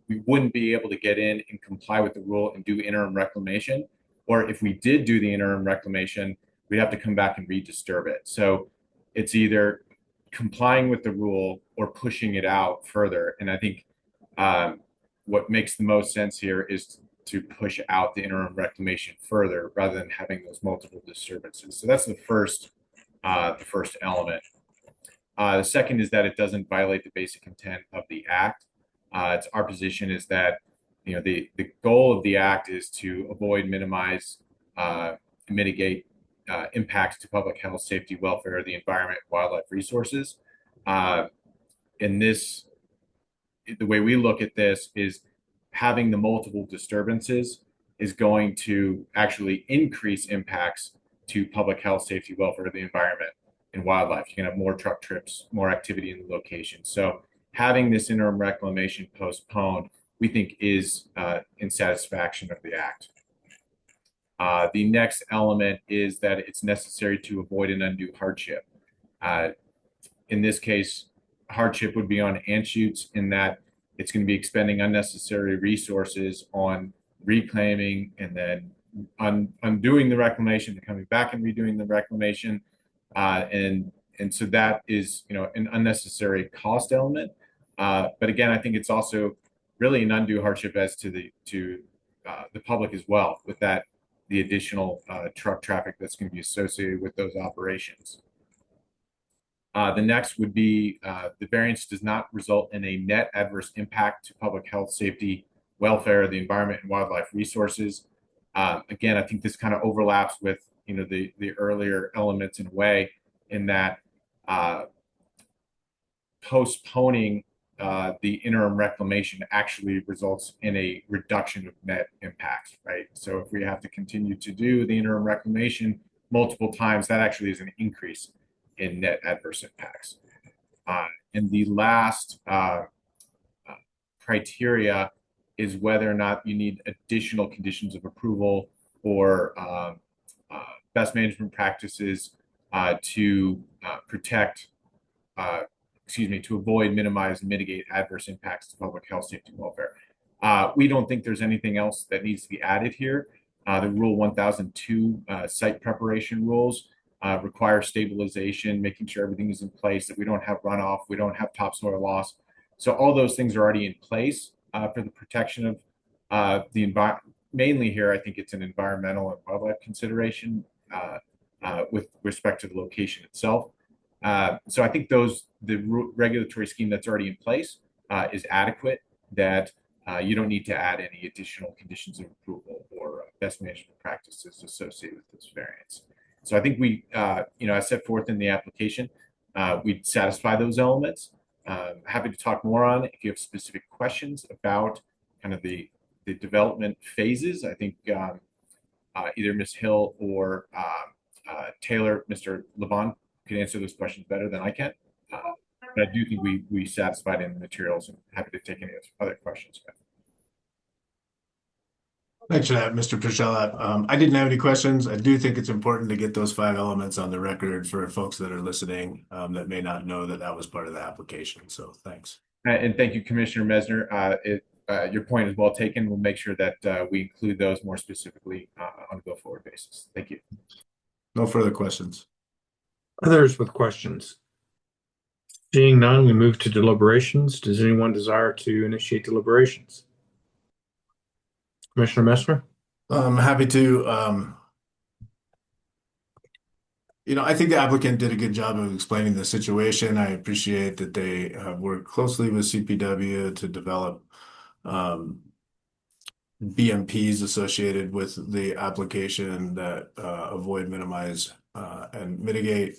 we wouldn't be able to get in and comply with the rule and do interim reclamation. Or if we did do the interim reclamation, we'd have to come back and redisturb it. So it's either complying with the rule or pushing it out further. And I think what makes the most sense here is to push out the interim reclamation further rather than having those multiple disturbances. So that's the first element. The second is that it doesn't violate the basic intent of the act. It's our position is that the goal of the act is to avoid, minimize, mitigate impacts to public health, safety, welfare, the environment, wildlife resources. The way we look at this is having the multiple disturbances is going to actually increase impacts to public health, safety, welfare, the environment, and wildlife. You can have more truck trips, more activity in the location. So having this interim reclamation postponed, we think is in satisfaction of the act. The next element is that it's necessary to avoid an undue hardship. In this case, hardship would be on Anschutz in that it's going to be expending unnecessary resources on reclaiming and then undoing the reclamation and coming back and redoing the reclamation. And so that is, an unnecessary cost element. But again, I think it's also really an undue hardship as to the public as well, with the additional truck traffic that's going to be associated with those operations. The next would be the variance does not result in a net adverse impact to public health, safety, welfare, the environment, and wildlife resources. Again, I think this kind of overlaps with the earlier elements in a way, in that postponing the interim reclamation actually results in a reduction of net impact, right? So if we have to continue to do the interim reclamation multiple times, that actually is an increase in net adverse impacts. And the last criteria is whether or not you need additional conditions of approval or best management practices to protect, to avoid, minimize, and mitigate adverse impacts to public health, safety, and welfare. We don't think there's anything else that needs to be added here. The Rule 1002 site preparation rules require stabilization, making sure everything is in place, that we don't have runoff, we don't have topsoil loss. So all those things are already in place for the protection of the environment. Mainly here, I think it's an environmental and wildlife consideration with respect to the location itself. So I think the regulatory scheme that's already in place is adequate, that you don't need to add any additional conditions of approval or best management practices associated with this variance. So I think we, as set forth in the application, we'd satisfy those elements. Happy to talk more on it if you have specific questions about kind of the development phases. I think either Ms. Hill or Taylor, Mr. Levon, can answer those questions better than I can. But I do think we satisfied in the materials, and happy to take any other questions. Thanks for that, Mr. Priscilla. I didn't have any questions. I do think it's important to get those 5 elements on the record for folks that are listening that may not know that that was part of the application. So thanks. And thank you, Commissioner Mesner. Your point is well taken. We'll make sure that we include those more specifically on a go-forward basis. Thank you. No further questions. Others with questions? Seeing none, we move to deliberations. Does anyone desire to initiate deliberations? Commissioner Messmer? I'm happy to. I think the applicant did a good job of explaining the situation. I appreciate that they have worked closely with CPW to develop BMPs associated with the application that avoid, minimize, and mitigate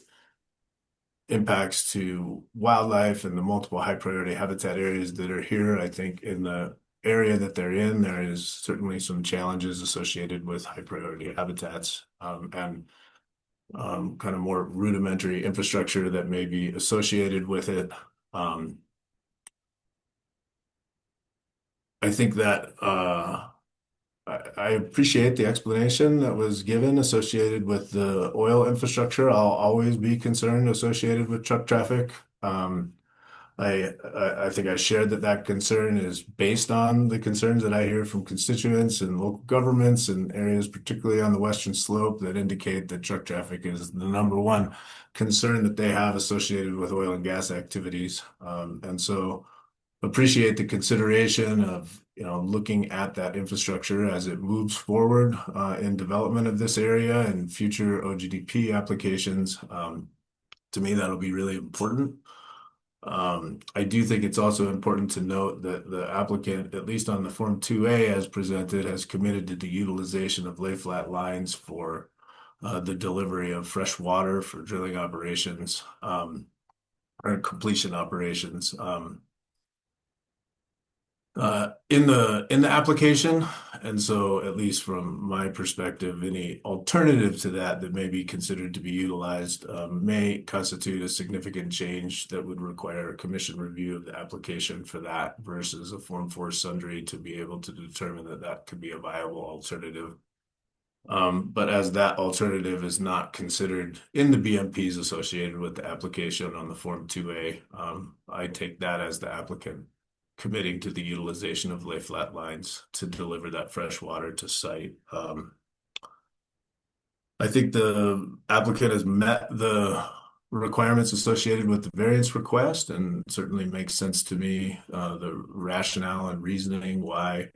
impacts to wildlife and the multiple high priority habitat areas that are here. I think in the area that they're in, there is certainly some challenges associated with high priority habitats and kind of more rudimentary infrastructure that may be associated with it. I think that I appreciate the explanation that was given associated with the oil infrastructure. I'll always be concerned associated with truck traffic. I think I shared that concern is based on the concerns that I hear from constituents and local governments and areas, particularly on the western slope, that indicate that truck traffic is the #1 concern that they have associated with oil and gas activities. And so appreciate the consideration of looking at that infrastructure as it moves forward in development of this area and future OGDP applications. To me, that'll be really important. I do think it's also important to note that the applicant, at least on the Form 2A as presented, has committed to the utilization of lay flat lines for the delivery of fresh water for drilling operations or completion operations. In the application, and so at least from my perspective, any alternative to that may be considered to be utilized may constitute a significant change that would require a commission review of the application for that versus a Form 4 sundry to be able to determine that could be a viable alternative. But as that alternative is not considered in the BMPs associated with the application on the Form 2A, I take that as the applicant committing to the utilization of lay flat lines to deliver that fresh water to site. I think the applicant has met the requirements associated with the variance request, and certainly makes sense to me, the rationale and reasoning why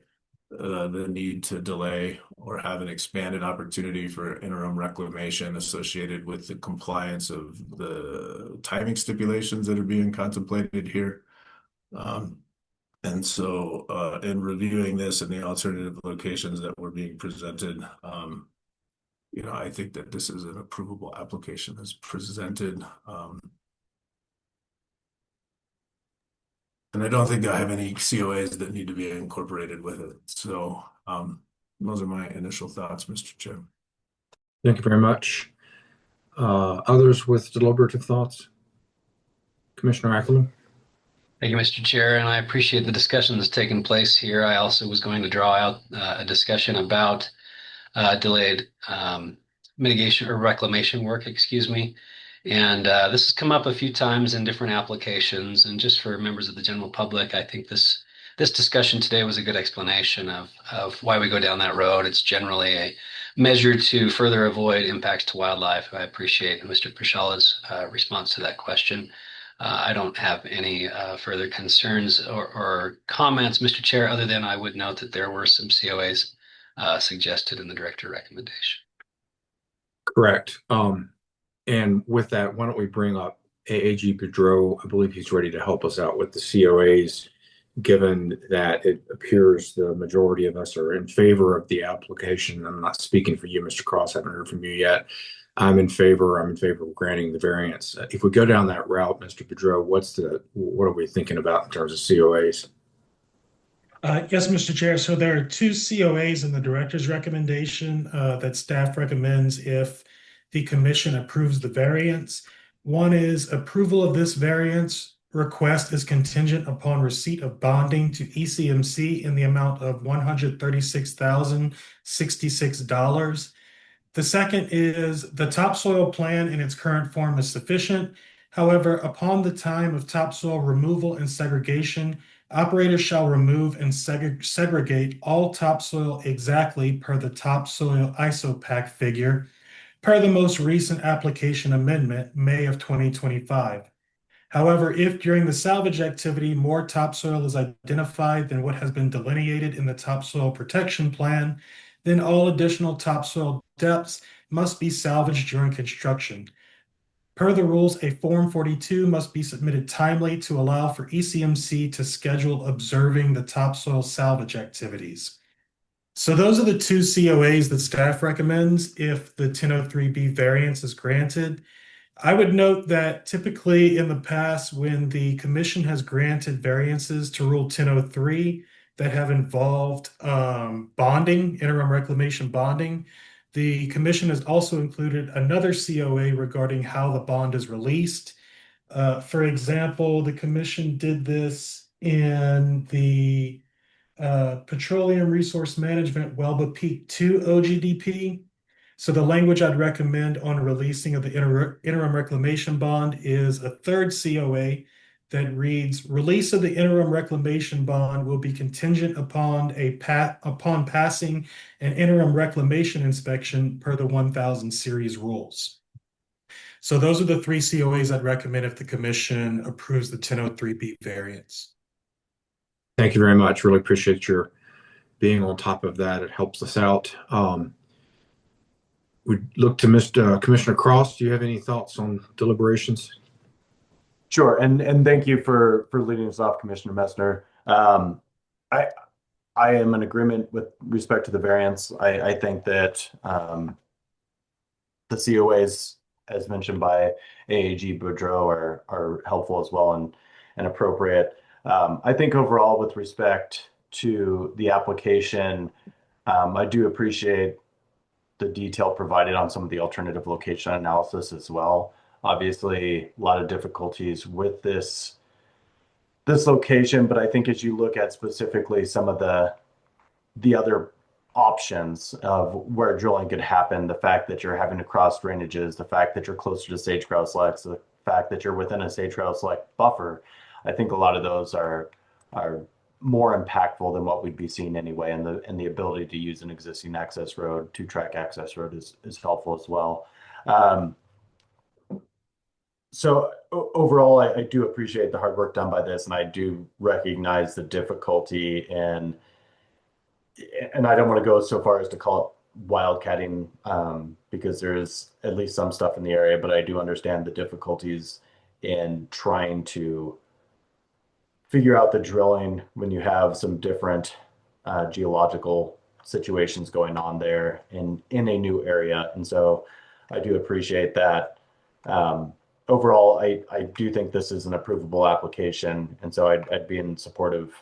the need to delay or have an expanded opportunity for interim reclamation associated with the compliance of the timing stipulations that are being contemplated here. And so in reviewing this and the alternative locations that were being presented, I think that this is an approvable application as presented. And I don't think I have any COAs that need to be incorporated with it. So those are my initial thoughts, Mr. Chair. Thank you very much. Others with deliberative thoughts? Commissioner Ackerman. Thank you, Mr. Chair, and I appreciate the discussion that's taken place here. I also was going to draw out a discussion about delayed mitigation or reclamation work, excuse me. And this has come up a few times in different applications. And just for members of the general public, I think this discussion today was a good explanation of why we go down that road. It's generally a measure to further avoid impacts to wildlife. I appreciate Mr. Pashala's response to that question. I don't have any further concerns or comments, Mr. Chair, other than I would note that there were some COAs suggested in the director recommendation. Correct. And with that, why don't we bring up AAG Pedro? I believe he's ready to help us out with the COAs, given that it appears the majority of us are in favor of the application. I'm not speaking for you, Mr. Cross. I haven't heard from you yet. I'm in favor of granting the variance. If we go down that route, Mr. Pedro, what are we thinking about in terms of COAs? Yes, Mr. Chair. So there are two COAs in the director's recommendation that staff recommends if the commission approves the variance. One is approval of this variance request is contingent upon receipt of bonding to ECMC in the amount of $136,066. The second is the topsoil plan in its current form is sufficient. However, upon the time of topsoil removal and segregation, operators shall remove and segregate all topsoil exactly per the topsoil isopac figure per the most recent application amendment, May of 2025. However, if during the salvage activity more topsoil is identified than what has been delineated in the topsoil protection plan, then all additional topsoil depths must be salvaged during construction. Per the rules, a Form 42 must be submitted timely to allow for ECMC to schedule observing the topsoil salvage activities. So those are the two COAs that staff recommends if the 1003B variance is granted. I would note that typically in the past, when the commission has granted variances to Rule 1003 that have involved bonding, interim reclamation bonding, the commission has also included another COA regarding how the bond is released. For example, the commission did this in the Petroleum Resource Management Welba Peak 2 OGDP. So the language I'd recommend on releasing of the interim reclamation bond is a third COA that reads, release of the interim reclamation bond will be contingent upon upon passing an interim reclamation inspection per the 1000 series rules. So those are the three COAs I'd recommend if the commission approves the 1003B variance. Thank you very much. Really appreciate your being on top of that. It helps us out. We'd look to Mr. Commissioner Cross. Do you have any thoughts on deliberations? Sure, and thank you for leading us off, Commissioner Messner. I am in agreement with respect to the variance. I think that the COAs, as mentioned by AAG Boudreau, are helpful as well and appropriate. I think overall, with respect to the application, I do appreciate the detail provided on some of the alternative location analysis as well. Obviously, a lot of difficulties with this location, but I think as you look at specifically some of the other options of where drilling could happen, the fact that you're having to cross drainages, the fact that you're closer to sage-grouse selects, the fact that you're within a sage-grouse select buffer, I think a lot of those are more impactful than what we'd be seeing anyway, and the ability to use an existing access road, two-track access road is helpful as well. So overall, I do appreciate the hard work done by this, and I do recognize the difficulty and I don't want to go so far as to call it wildcatting because there is at least some stuff in the area, but I do understand the difficulties in trying to figure out the drilling when you have some different geological situations going on there in a new area. And so I do appreciate that. Overall, I do think this is an approvable application. And so I'd be in support of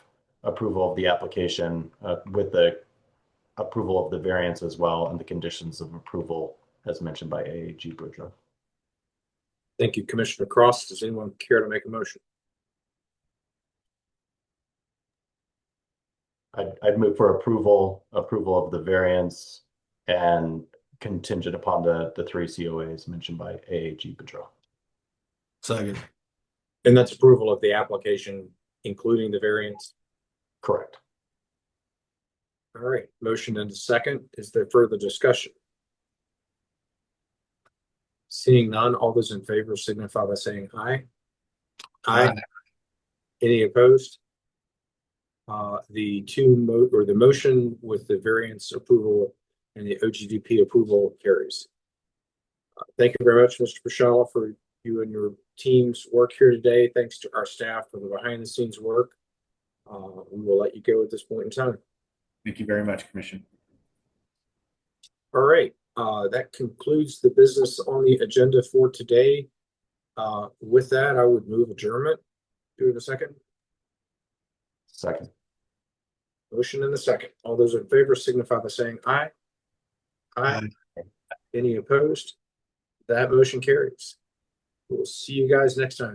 approval of the application with the approval of the variance as well and the conditions of approval as mentioned by AAG Boudreau. Thank you, Commissioner Cross. Does anyone care to make a motion? I'd move for approval of the variance and contingent upon the 3 COAs mentioned by AAG Patrol. Second. And that's approval of the application, including the variance. Correct. All right, motion and a second. Is there further discussion? Seeing none, all those in favor signify by saying aye. Aye. Any opposed? The motion with the variance approval and the OGDP approval carries. Thank you very much, Mr. Pashala, for you and your team's work here today. Thanks to our staff for the behind the scenes work. We will let you go at this point in time. Thank you very much, Commission. All right, that concludes the business on the agenda for today. With that, I would move adjournment. Do we have a second? Second. Motion and a second. All those in favor signify by saying aye. Aye. Any opposed? That motion carries. We'll see you guys next time.